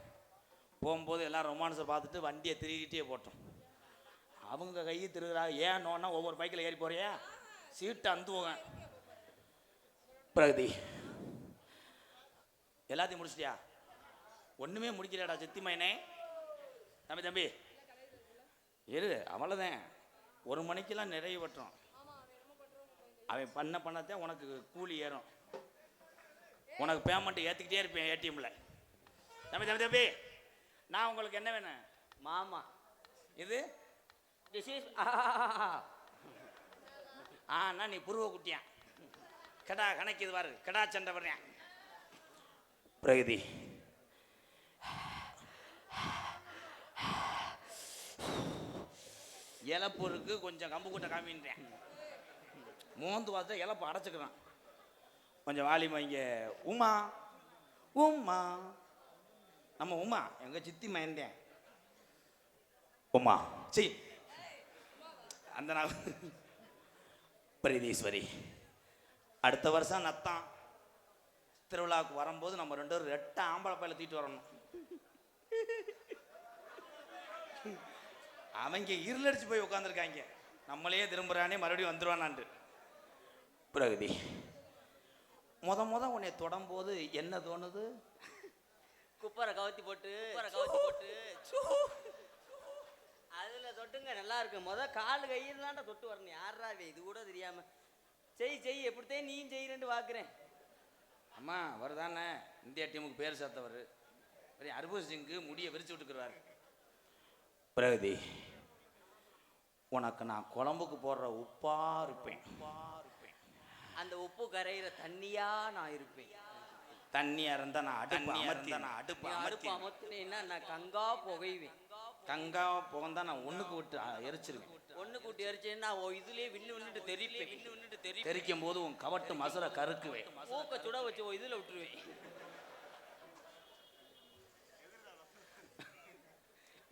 போகும்போது எல்லாம் ரொமான்ஸை பார்த்துட்டு வண்டியை திருகிட்டே போட்டோம். அவங்க கையை திருகிறாங்க. ஏன்னோன்னா ஒவ்வொரு பைக்கில் ஏறி போறியா, சீட்டு அந்துவோங்க. பிரகதி, எல்லாத்தையும் முடிச்சிட்டியா? ஒன்றுமே முடிக்கலடா சித்தி மைனே. தம்பி இரு, அவ்வளோதான். 1 மணிக்கெல்லாம் நிறைய பட்டுரும். அவன் பண்ணத்தான் உனக்கு கூலி ஏறும். உனக்கு பேமெண்ட் ஏற்றிக்கிட்டே இருப்பேன் ஏடிஎம்ல. தம்பி நான் உங்களுக்கு என்ன வேணும்? மாமா இது ஆனா நீ புருவ குட்டியான் கடா கணக்கு. இது பாரு, கடா சண்டை வர்றேன். பிரகதி, இலப்பூருக்கு கொஞ்சம் கம்பு கூட்ட காமின்றேன். மோந்து பார்த்தா இலப்பு அடைச்சிக்கிறான். கொஞ்சம் வாலிமா இங்கே. உமா உமா, நம்ம உமா எங்க சித்தி மயந்தேன். உமா சி அந்த நான் பிரதீஸ்வரி, அடுத்த வருஷம் நத்தான் திருவிழாவுக்கு வரும்போது நம்ம 2 பேரும் 8 ஆம்பளை பையில தூக்கிட்டு வரணும். அவங்க இருளடிச்சு போய் உட்காந்துருக்காங்க. நம்மளே திரும்புறானே மறுபடியும் வந்துருவானான்ட்டு. பிரகதி, முத உன்னை தொடம்போது என்ன தோணுது? குப்பரை கவுத்தி போட்டு அதுல தொட்டுங்க நல்லா இருக்கு. கால் கையில் தான்டா தொட்டு வரணும். யாராவே இது கூட தெரியாம செய் எப்படித்தான் நீயும் செய்யறேன்னு பாக்குறேன். அம்மா வருதானே இந்தியா டீமுக்கு பேர் சேர்த்தவர் பெரிய ஹர்பஜன் சிங்கு முடியை விரிச்சு விட்டுக்கிறாரு. பிரகதி, உனக்கு நான் குழம்புக்கு போடுற உப்பா இருப்பேன். அந்த உப்பு கரையிற தண்ணியா நான் இருப்பேன். தண்ணியா இருந்தா நான் அடுப்பு அமர்த்தினா நான் கங்கா புகைவேன். கங்கா புகந்தா நான் ஒண்ணுக்கு விட்டு எரிச்சிருவேன். ஒண்ணுக்கு விட்டு எரிச்சேன்னா இதுலயே விண்ணுட்டு தெரிக்கும் போது உன் கவட்டு மசுரை கருக்குவேன். மூக்க சுட வச்சு இதுல விட்டுருவேன்.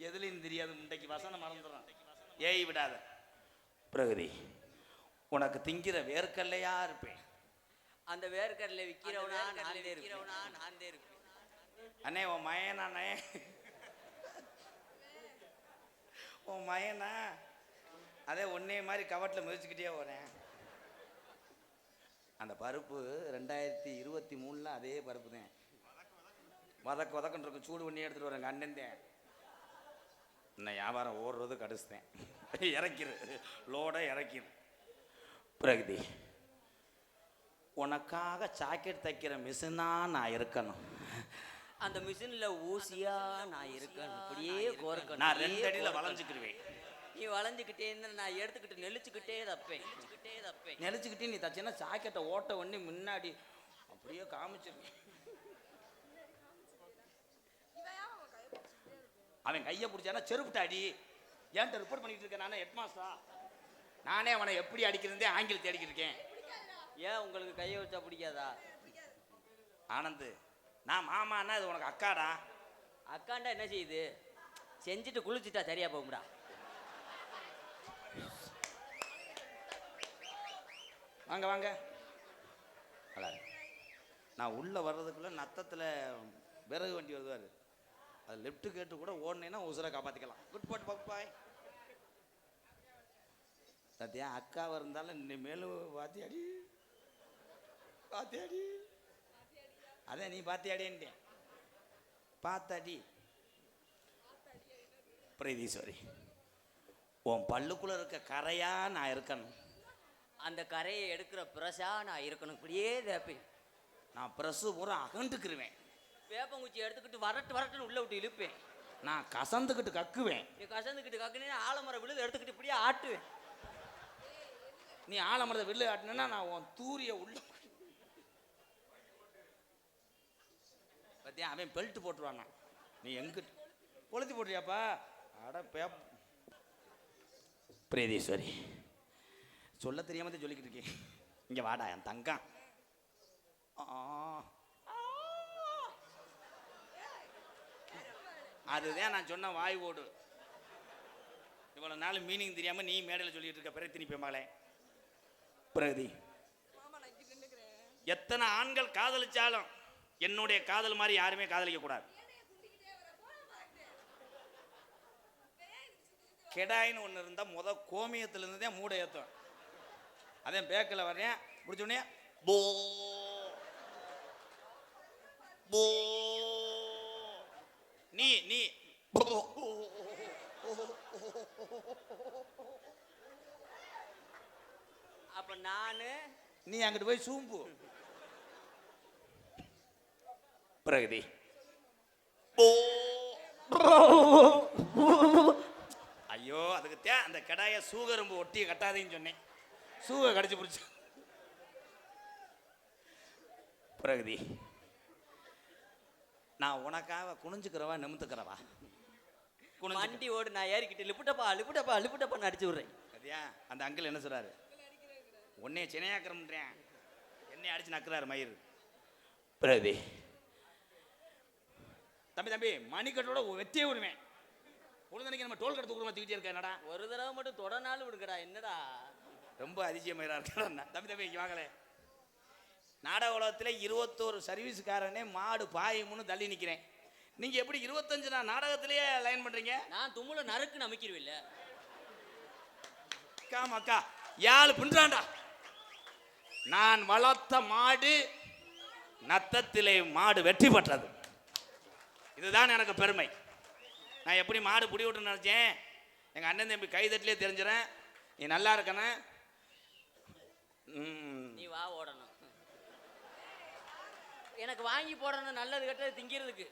எதுலையும் தெரியாது, முண்டைக்கு வசனம் மறந்துடுறான். ஏய் விடாத. பிரகதி, உனக்கு திங்கிற வேர்க்கல்லையா இருப்பேன். அந்த வேர்க்கடலை விற்கிறவனா நான்தே இருப்பேன். அண்ணே உன் மயனானே, உன் மயனா அதே ஒன்னே மாதிரி கவட்டில் மிதிச்சுக்கிட்டே போறேன். அந்த பருப்பு 2023 அதே பருப்பு தான். வதக்குன்னு இருக்கும். சூடு பண்ணி எடுத்துட்டு வரேன். அண்ணன் இன்னும் வியாபாரம் ஓடுறது கடிச்சுத்தேன். இறக்கிரு லோட இறக்கிரு. பிரகதி, உனக்காக ஜாக்கெட் தைக்கிற மிஷினா நான் இருக்கணும். அந்த மிஷின்ல ஊசியா நான் இருக்கணும். அப்படியே கோர்க்கணும். நான் 2 அடியில் வளைஞ்சுக்கிடுவேன். நீ வளைஞ்சுக்கிட்டே நான் எடுத்துக்கிட்டு நெளிச்சுக்கிட்டே தப்பேன். நெளிச்சுக்கிட்டே நீ தச்சேன்னா ஜாக்கெட்டை ஓட்ட ஒண்ணு முன்னாடி அப்படியே காமிச்சிருக்கேன். அவன் கையை பிடிச்சானா செருப்புட்டாடி. ஏன்ட்ட ரிப்போர்ட் பண்ணிட்டு இருக்கேன். நானே ஹெட் மாஸ்டரா. நானே அவனை எப்படி அடிக்கிறதே ஆங்கிலத்தை அடிக்கிருக்கேன். ஏன் உங்களுக்கு கையை வச்சா பிடிக்காதா? ஆனந்து, நான் மாமான்னா இது உனக்கு அக்காடா. அக்காண்டா என்ன செய்யுது? செஞ்சுட்டு குளிச்சுட்டா சரியா போகும்டா. வாங்க வாங்க. நான் உள்ள வர்றதுக்குள்ள நத்தத்தில் விறகு வண்டி வருவார். அது லெஃப்ட் கேட்டு கூட ஓடனேன்னா உசுரை காப்பாற்றிக்கலாம். குட் போட் பப்பாய். சத்தியா அக்காவை இருந்தாலும் இனிமேலும் பாத்தியாடி அதே நீ பாத்தியாடின்ட்டேன். பார்த்தாடி. பிரீதீஸ்வரி, உன் பல்லுக்குள்ள இருக்க கரையா நான் இருக்கணும். அந்த கரையை எடுக்கிற பிரஷா நான் இருக்கணும். இப்படியே தேப்பேன். நான் பிரசு பூரா அகண்டுக்குருவேன். வேப்பங்குச்சி எடுத்துக்கிட்டு வரட்டுன்னு உள்ள விட்டு இழுப்பேன். நான் கசந்துக்கிட்டு கக்குவேன். நீ கசந்துக்கிட்டு கக்குனே ஆலமரம் விழுது எடுத்துக்கிட்டு இப்படியே ஆட்டுவேன். நீ ஆலமரத்தை வில்லு ஆட்டினா நான் உன் தூரிய உள்ள பத்தியா அவன் பெல்ட் போட்டுருவானா, நீ எங்கிட்ட கொளுத்தி போட்டுறியாப்பா? அட பிரீதீஸ்வரி, சொல்ல தெரியாம தான் சொல்லிக்கிட்டு இருக்கேன். இங்க வாடா என் தங்கம். அதுதான் நான் சொன்ன வாய் ஓடு. இவ்வளவு நாள் மீனிங் தெரியாம நீ மேடையில் சொல்லிட்டு இருக்க பிறகு திருப்பி மகளே. பிரகதி, எத்தனை ஆண்கள் காதலிச்சாலும் என்னுடைய காதல் மாதிரி யாருமே காதலிக்க கூடாது. கெடாயின்னு ஒன்று இருந்தால் கோமியத்துல இருந்ததே மூட ஏற்றும். அதே பேக்கில் வர்றேன் பிடிச்சோடனே போ போ நீ நீ அப்ப நானு நீ அங்கிட்டு போய் சூம்பு. பிரகதி, ஐயோ அதுக்கு அந்த கடாய சூகரும்பு ஒட்டிய கட்டாதேன்னு சொன்னேன். சூக கடிச்சு பிடிச்சு. பிரகதி, நான் உனக்காக குனிஞ்சுக்கிறவா நிமித்துக்கிறவா? வண்டி ஓடு, நான் ஏறிக்கிட்டு லிப்புட்டப்பா லிப்புட்டப்பா லிப்புட்டப்பா அடிச்சு விடுறேன். சரியா? அந்த அங்கிள் என்ன சொல்றாரு? உன்னைய சினையாக்கிறேன், என்னை அடிச்சு நக்குறாரு மயிறு. பிரகதி, தம்பி தம்பி மணிக்கட்டோட வெட்டியே விடுவேன். பொழுதனைக்கு நம்ம டோல் கடத்து குடும்பம் தூக்கிட்டே இருக்க. என்னடா ஒரு தடவை மட்டும் தொடனாலும் விடுக்கடா, என்னடா ரொம்ப அதிசயமயிரா இருக்கா? தம்பி தம்பி இங்க வாங்களே. நாடக உலகத்தில் 21 சர்வீஸ்காரனே மாடு பாயும்னு தள்ளி நிற்கிறேன். நீங்க எப்படி 25 நாடகத்திலேயே லைன் பண்றீங்க? நான் தும்முல நறுக்கு நமிக்கிறவில்ல. அக்கா யாழ் பின்றாண்டா. நான் வளர்த்த மாடு நத்தத்திலே மாடு வெற்றி பெற்றது. இதுதான் எனக்கு பெருமை. நான் எப்படி மாடு புடி விட்டு நினைச்சேன், எங்க அண்ணன் தம்பி கைதட்டிலே தெரிஞ்சிடறேன். நீ நல்லா இருக்கன, நீ வா ஓடணும். எனக்கு வாங்கி போடணும், நல்லது கெட்டது திங்கிறதுக்கு.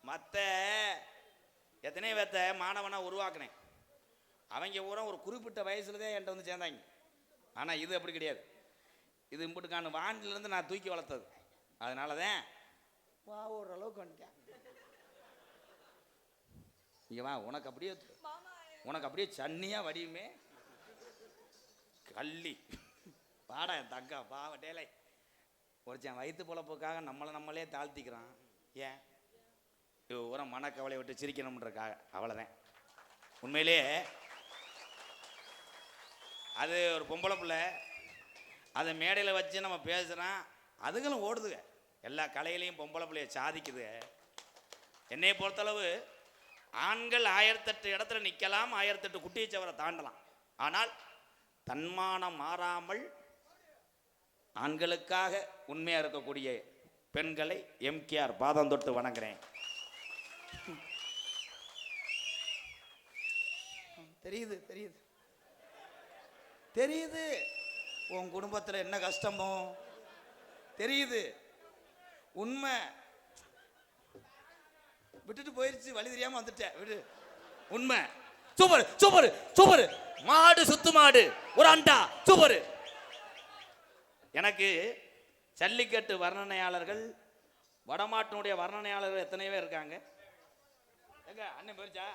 மற்ற எத்தனை பேர்த்த மாணவனா உருவாக்குனேன். அவங்க பூரா ஒரு குறிப்பிட்ட வயசுல தான் என்கிட்ட வந்து சேர்ந்தாங்க. ஆனால் இது அப்படி கிடையாது. இது இம்புட்டுக்கான வாண்டிலேருந்து நான் தூக்கி வளர்த்தது. அதனால தான் வா ஓரளவுக்கு வந்துட்டேன். இங்கே வா, உனக்கு அப்படியே சன்னியாக வடியுமே கள்ளி. பாடா என் தங்கா பாவ டேலை. ஒருத்தன் வயிற்று பொழப்புக்காக நம்மளே தாழ்த்திக்கிறான். ஏன்? இது ஒரு மனக்கவலை விட்டு சிரிக்கணும்ன்றக்காக. அவ்வளோதான். உண்மையிலேயே அது ஒரு பொம்பளை பிள்ளை. அதை மேடையில் வச்சு நம்ம பேசுகிறோம், அதுகளும் ஓடுதுங்க. எல்லா கலையிலையும் பொம்பளை பிள்ளைய சாதிக்குது. என்னை பொறுத்தளவு ஆண்கள் 1008 இடத்துல நிற்கலாம், 1008 குட்டிச்சவரை தாண்டலாம். ஆனால் தன்மானம் மாறாமல் ஆண்களுக்காக உண்மையாக இருக்கக்கூடிய பெண்களை எம்கேஆர் பாதம் தொட்டு வணங்குறேன். தெரியுது தெரியுது தெரியுது உன் குடும்பத்தில் என்ன கஷ்டமோ தெரியுது. உண்மை. விட்டுட்டு போயிருச்சு, வழி தெரியாம வந்துட்டேன், விடு. உண்மை. Super super super. மாடு சுத்து மாடு ஒரு அண்டா சூப்பர். எனக்கு ஜல்லிக்கட்டு வர்ணனையாளர்கள், வடமாட்டினுடைய வர்ணனையாளர்கள் எத்தனையோ இருக்காங்க. எங்க அண்ணன் போயிருச்சா?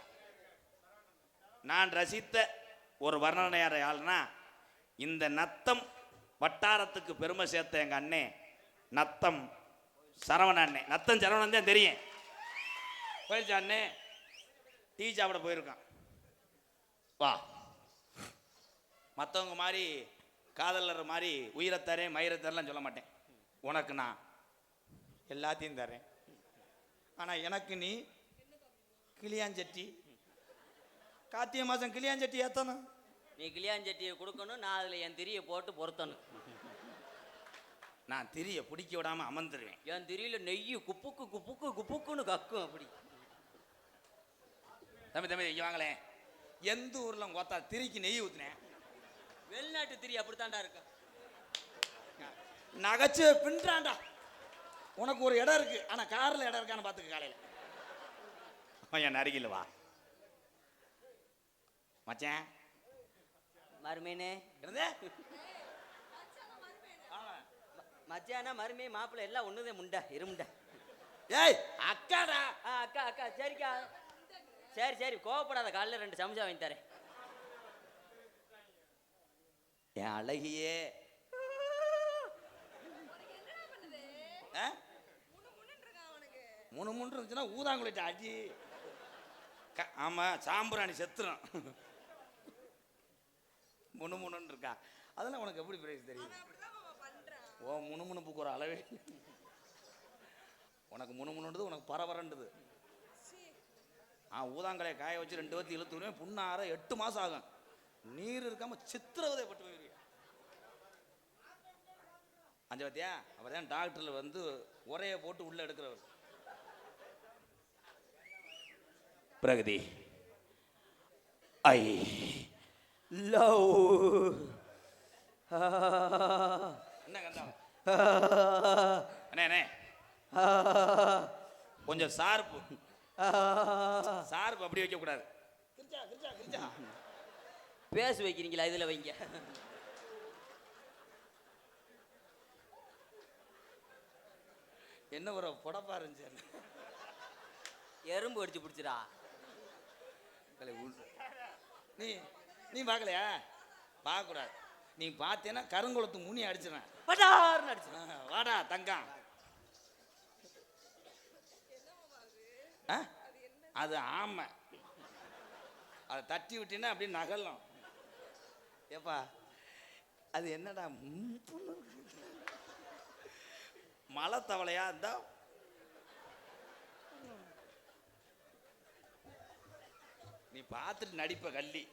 நான் ரசித்த ஒரு வர்ணனையாளர்னா இந்த நத்தம் வட்டாரத்துக்கு பெருமை சேர்த்த எங்க அண்ணே நத்தம் சரவண அண்ணே. நத்தம் சரவணன் தான் தெரியும். போயிருச்சா அண்ணே? டீ சாப்பிட போயிருக்கான். வா. மற்றவங்க மாதிரி காதலர் மாதிரி உயிரத்தரேன் மயிரத்தரலாம் சொல்ல மாட்டேன். உனக்கு நான் எல்லாத்தையும் தரேன். ஆனால் எனக்கு நீ கிளியாஞ்சட்டி. கார்த்திகை மாதம் கிளியாஞ்சட்டி ஏற்றணும். நீ கிளியாஞ்சட்டியை கொடுக்கணும், நான் அதில் என் திரியை போட்டு பொருத்தணும். நான் திரியை பிடிக்க விடாமல் அமர்ந்துருவேன். என் திரியில நெய்யு குப்புக்கு குப்புக்கு குப்புக்குன்னு கக்கும். அப்படி தம்பி தம்பி இங்கே வாங்களேன். எந்த ஊரில் கோத்தா திரிக்கு நெய் ஊற்றினேன்? வெளிநாட்டு திரி அப்படித்தாண்டா இருக்கு. நகைச்சு பின்றாண்டா. உனக்கு ஒரு இடம் இருக்கு, ஆனால் காரில் இடம் இருக்கான்னு பார்த்துக்க. காலையில் என் அருகில் வா மச்சான். மருமேனே மச்சானா மருமே மாப்பிள்ளை எல்லாம் ஒண்ணுதே முண்டா இருமுண்டா. ஏய் அக்காடா. அக்கா அக்கா சரிக்கா. சரி சரி கோவப்படாத, காலைல 2 சமைச்சா வாங்கி தரேன். என் அழகியே. முணு முன்னு இருந்துச்சுன்னா ஊதாங்குளிட்ட அடி. ஆமா சாம்பிராணி செத்துரும். முணு முணுன்னு இருக்கா, அதெல்லாம் உனக்கு எப்படி பிரைஸ் தெரியும்? ஓ முணுமுணுப்புக்கு ஒரு அளவே. உனக்கு முணுமுணுன்றது உனக்கு பரபரன்றது. ஊதாங்கலையை காய வச்சு 2 வத்தி இழுத்துருவேன். புண்ணார 8 மாசம் ஆகும். நீர் இருக்காம சித்திரவதை பட்டு போயிருவீங்க. அஞ்சு வத்தியா அவர் தான் டாக்டர்ல வந்து உரையை போட்டு உள்ள எடுக்கிறவர். Pragati I love. என்ன கண்டா அண்ணே கொஞ்சம் சார்பு அப்படி வைக்க கூடாது. பேச வைக்கிறீங்களா? இதுல வைங்க. என்ன ஒரு புடப்பா இருந்துச்சு. எறும்பு அடிச்சு பிடிச்சிடா. நீ நீ பார்க்கலையா? பார்க்க கூடாது. நீ பார்த்தேன்னா கருங்குளத்து முனி அடிச்சிடறேன். படார்னு அடிச்சு. வாடா தங்கம். அது ஆமை. அதை தட்டி விட்டீங்கன்னா அப்படி நகலும். ஏப்பா அது என்னடா மலை தவளையா இருந்தா நீ பார்த்துட்டு நடிப்ப கள்ளி.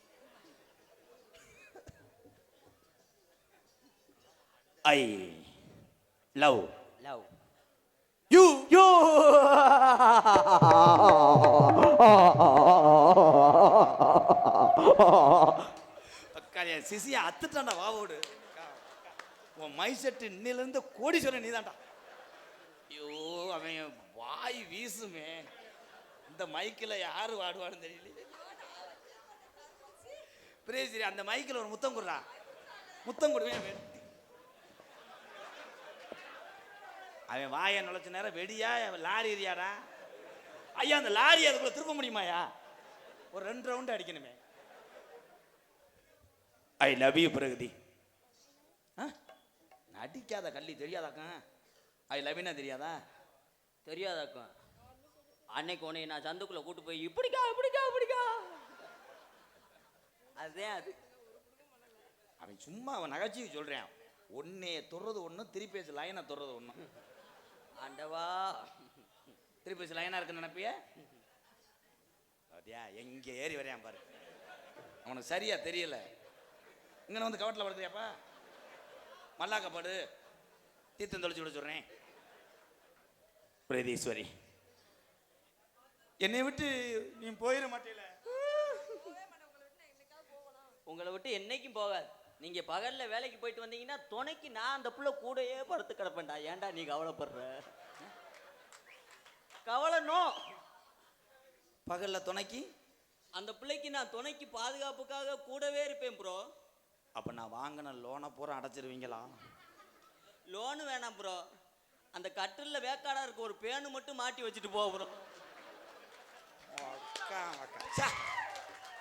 I love love you you. சிசியா அத்துட்டாண்டா வாவோடு. உன் மை செட்டு இன்னிலிருந்து கோடீஸ்வரன் நீதான்டா. ஐயோ அவன் வாய் வீசுமே. இந்த மைக்கில் யாரு வாடுவான்னு தெரியல. பிரேசிரி அந்த மைக்கில் ஒரு முத்தம் கொடுறா. முத்தம் கொடுவேன். அவன் வாயை நுழைச்ச நேரம் வெடியா லாரி எரியாடா. ஐயா அந்த லாரி அதுக்குள்ள திருப்ப முடியுமாயா? ஒரு 2 ரவுண்டு அடிக்கணுமே. I love you Pragathi. நடிக்காத கள்ளி தெரியாதாக்கா? ஐ லவ்னா தெரியாதா? தெரியாதாக்கும். அன்னைக்கு உன்னை நான் சந்துக்குள்ள கூட்டு போய் இப்படிக்கா அதுதான் அது. அவன் சும்மா அவன் நகைச்சுவை சொல்றேன். ஒன்னே தொடுறது ஒன்று, திருப்பேசி லைனை தொடுறது ஒன்று. ஆண்டவா திருப்பேசி லைனா இருக்குன்னு நினைப்பிய? அப்படியா எங்க ஏறி வரையான் பாரு. அவனுக்கு சரியா தெரியல. இங்கே வந்து கவட்டில் படுக்கிறியாப்பா? மல்லாக்கப்பாடு தீர்த்தம் தொலைச்சு விட சொல்றேன். பிரதீஸ்வரி என்னை விட்டு நீ போயிட மாட்டேல. உங்களை விட்டு என்னைக்கும் போகாது. நீங்க பகல்ல வேலைக்கு போயிட்டு வந்தீங்கன்னா துணைக்கு நான் அந்த புள்ள கூடயே படுத்து கிடப்பேன்டா. ஏன்டா நீ கவலைப்படுற? கவலை நோ. பகல்ல துணைக்கு அந்த பிள்ளைக்கு நான் துணைக்கு பாதுகாப்புக்காக கூடவே இருப்பேன் ப்ரோ. அப்ப நான் வாங்கின லோனை பூரா அடைச்சிருவீங்களா? லோனு வேணாம் ப்ரோ. அந்த கட்டில்ல வேக்காடா இருக்க ஒரு பேனு மட்டும் மாட்டி வச்சுட்டு போ ப்ரோ.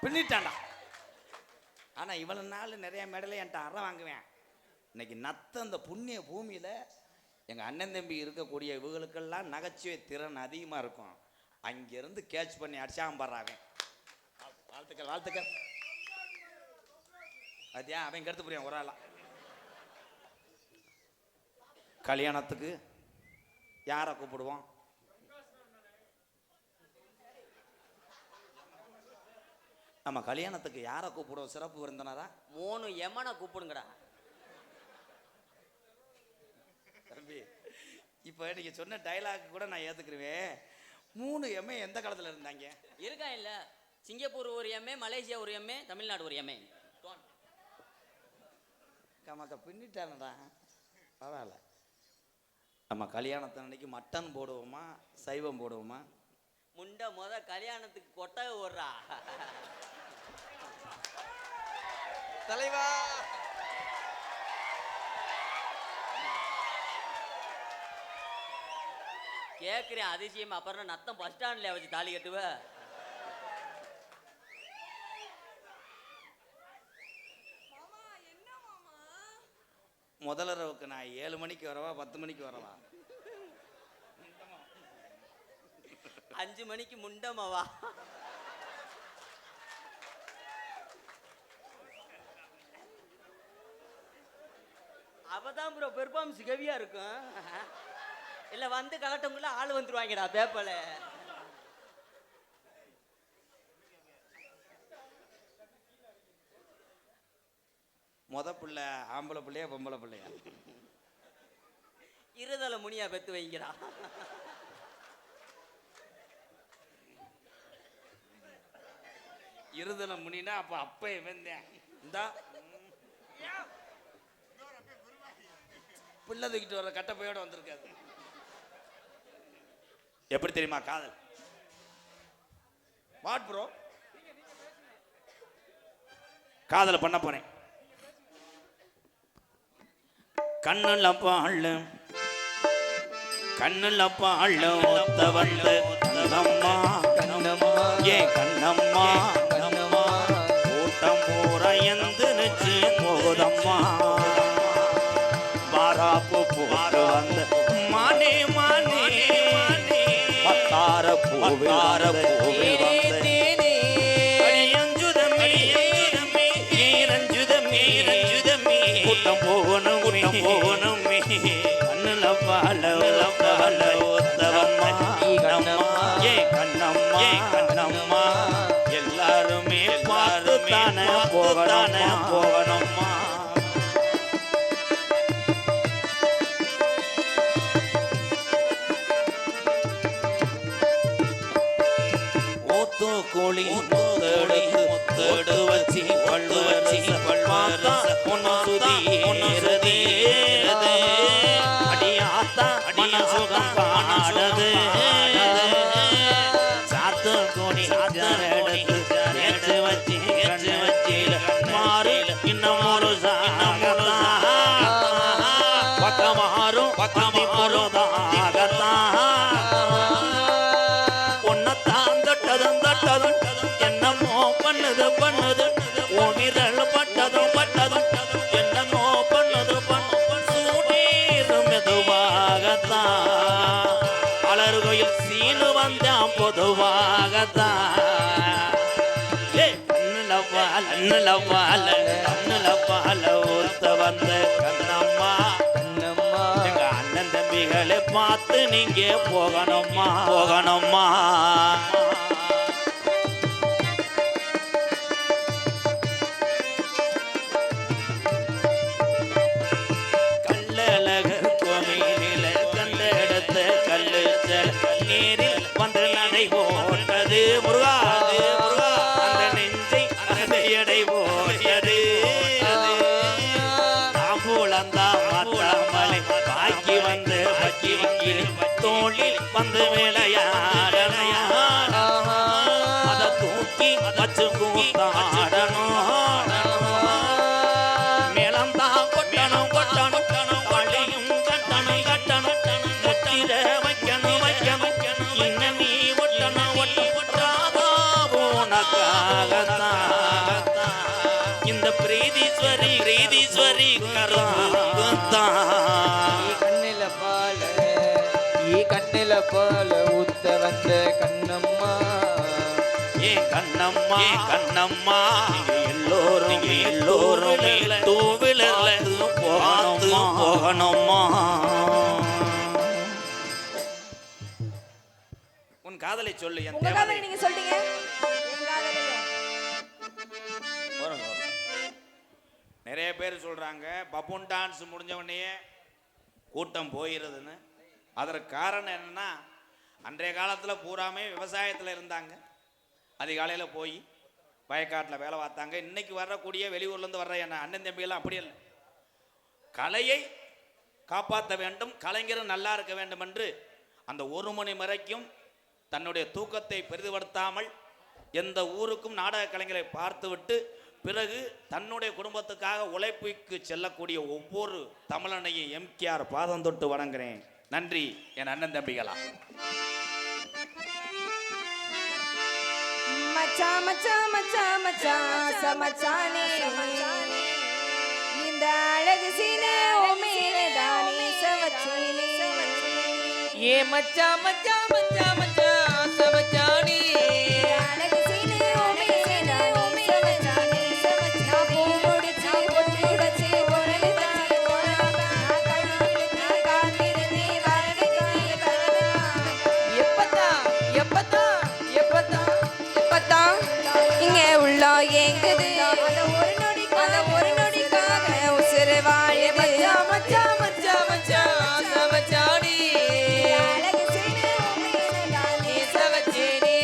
பின்னிட்டாண்டா. ஆனா இவ்வளவு நாள் நிறைய மெடலை என்கிட்ட அற வாங்குவேன். இன்னைக்கு நத்த அந்த புண்ணிய பூமியில எங்க அண்ணன் தம்பி இருக்கக்கூடிய இவங்களுக்கெல்லாம் நகைச்சுவை திறன் அதிகமா இருக்கும். அங்கிருந்து கேட்ச் பண்ணி அடிச்சாம படுறாங்க. வாழ்த்துக்கள் வாழ்த்துக்கள். அதையா அவன் கருத்து புரியும். ஒரு ஆளா கல்யாணத்துக்கு யாரை கூப்பிடுவோம்? நம்ம கல்யாணத்துக்கு யாரை கூப்பிடுவோம்? சிறப்பு விருந்தினரா 3 எமனை கூப்பிடுங்கடா. தம்பி இப்போ நீங்க சொன்ன டைலாக் கூட நான் ஏத்துக்குருவேன். 3 எம்ஏ எந்த காலத்துல இருந்தாங்க? இருக்கா இல்ல? சிங்கப்பூர் ஒரு எம்ஏ, மலேசியா ஒரு எம்ஏ, தமிழ்நாடு ஒரு எம்ஏ. கமக்க பின்னிட்டானடா. பரவாயில்ல. நம்ம கல்யாணத்தை அன்னைக்கு மட்டன் போடுவோமா சைவம் போடுவோமா? முண்டை கல்யாணத்துக்கு கொட்டகை ஓடுறா தலைவா. கேட்குறேன் அதிசயம். அப்புறம் நத்தம் பஸ் ஸ்டாண்ட்ல வச்சு தாலி கட்டுவ. முதலரவுக்கு நான் 7 மணிக்கு வரவா 10 மணிக்கு வரவா? 5 மணிக்கு முண்டமாவா? அவதான் ப்ரோ பெர்ஃபார்மன்ஸ் ஹெவியா இருக்கும். இல்ல வந்து கலட்டவங்கள ஆள் வந்துருவாங்கடா பேப்பர்ல. பிள்ளை ஆம்பளை பிள்ளையா பொம்பளை பிள்ளையா? இருதலை முனியா பெத்து வைங்கடா. இருதலை முனினா அப்ப அப்ப வந்தேன் இந்தா பிள்ளை தூக்கிட்டு வர கட்டப்பையோட வந்திருக்காது. எப்படி தெரியுமா காதல்? What bro? காதலை பண்ண போறேன். கண்ணுல பாழ் கண்ணுல பாழ் ஒத்த வந்து கண்ணம்மா ஏ கண்ணம்மா கூட்டம் போற எந்திரிச்சு போகுதம்மா மாறாப்பு போற வந்து மானே மானே மத்தார பூவிலார பூவில் வந்து கூட்டம் போகணும் போகணும் கண்ணுல பால ஒத்தவம்மா ஏ கண்ணம்மா கண்ணம்மா எல்லாருமே பார்த்து தானே போகணும்மா. கோழி முத்தோடு வச்சு பள்ளு வச்சு பள்வாத்தா பொண்ணு சுதி அடியாத்தா அடிய சுகம் காணாடது சாத்து கோணி எடுத்து வச்சு கண்ணு வச்சு மாறு இன்னும் ஒரு பக்கமாறும் பக்கமாறுதாகத்தான் என்னமோ பண்ணுது பண்ணுது ஓவிரல் பட்டதும் பட்டதும் என்னமோ பண்ணுது சூடீரும் மெதுவாகத்தான் அலறுகையில் சீனு வந்தான் பொதுவாகத்தான் கண்ணுல ஊத்த வந்த கண்ணம்மா எங்க அண்ணன் தம்பிகளை பார்த்து நீங்க போகணும்மா நீரில் வந்து நடை போட்டது முருகா அந்த நெஞ்சை எடை போட்டது தாம்பூலந்தா மாத்தாமலை பாக்கி வந்து பக்கி தோளில் வந்து விளையாடணும் அதை தூக்கி வச்சு கூத்தாடணும் மேளம்தான் கொட்டணும் வழியும் கட்டணும் முத்திர இந்த பிரீதீஸ்வரி கண்ணில பால ஊத்த வந்த கண்ணம்மா கண்ணம்மா எல்லோரும் தூவிலர்ல போகணும்மா. உன் காதலை சொல்லு. உங்க காதலை நீங்க சொல்றீங்க. என் காதலையும் நிறைய பேர் சொல்றாங்க பப்புன் டான்ஸ் முடிஞ்ச உடனே கூட்டம் போயிருதுன்னு. அதற்கு காரணம் என்னன்னா, அன்றைய காலத்தில் பூராமே விவசாயத்தில் இருந்தாங்க. அதிகாலையில் போய் வயக்காட்டில் வேலை பார்த்தாங்க. இன்னைக்கு வரக்கூடிய வெளியூர்லேருந்து வர்ற என்ன அண்ணன் தம்பியெல்லாம் அப்படி இல்லை. கலையை காப்பாற்ற வேண்டும், கலைஞரும் நல்லா இருக்க வேண்டும் என்று அந்த 1 மணி வரைக்கும் தன்னுடைய தூக்கத்தை பெரிதுபடுத்தாமல் எந்த ஊருக்கும் நாடக கலைஞரை பார்த்துவிட்டு பிறகு தன்னுடைய குடும்பத்துக்காக உழைப்புக்கு செல்லக்கூடிய ஒவ்வொரு தமிழனையும் எம்கேஆர் பாதம் தொட்டு வணங்குறேன். நன்றி என் அண்ணன் தம்பிகளா. மச்சான் மச்சான் மச்சான் மச்சான் சமச்சானே இந்த அழகு சீன உமேலதானே சவச்சேனே ஏ மச்சான் மச்சான் மச்சான் மச்சான் சமச்சானி அழகு சீன உமேலதானே சவச்சானே நான் பூ முடிச்சு பொட்டு வச்சு பொருள் வச்சு போறாங்க கண்ணில் காத்திருந்தே வரவே வரவே எப்பத்தான் எப்பத்தான் எப்பத்தான் எப்பத்தான் இங்க உள்ள ஏங்குது அந்த ஒரு நொடிக்காக உசுறு வாழுது மச்சான் மச்சான் மச்சான் மச்சான் சமச்சானி அழகு சீன உமேலதானே சவச்சேனி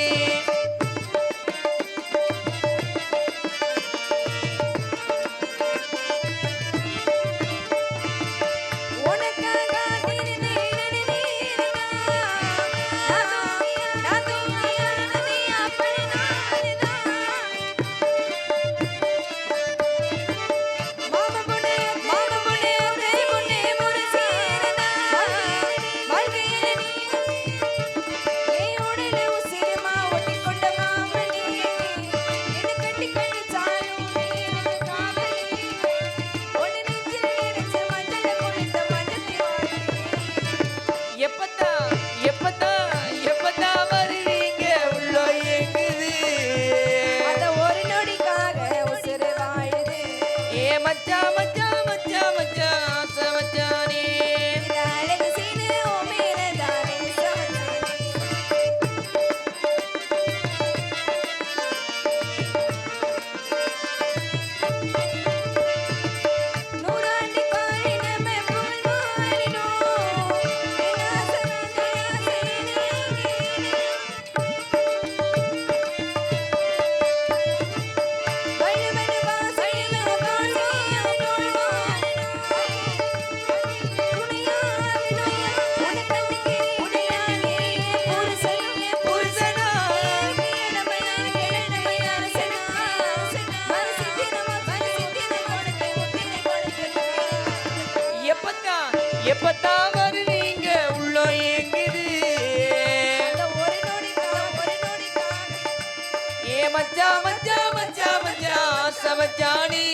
உனக்காக எப்பத்தான் எப்பத்தான் எப்பத்தான் வருவீங்க உள்ள ஏங்குது அந்த ஒரு நொடிக்காக உசுறு வாழுது ஏ மச்சான் மச்சான் மச்சான் மச்சான் சமச்சானி இந்த அழகு சீனு உமேலதானே சவச்சேனே நூறாண்டு காலினமே புல்வாரினோ எப்பத்தான் எப்பத்தான் வருவீங்க உள்ள ஏங்குது ஏ மச்சான் மச்சான் மச்சான் மச்சான் சமச்சானி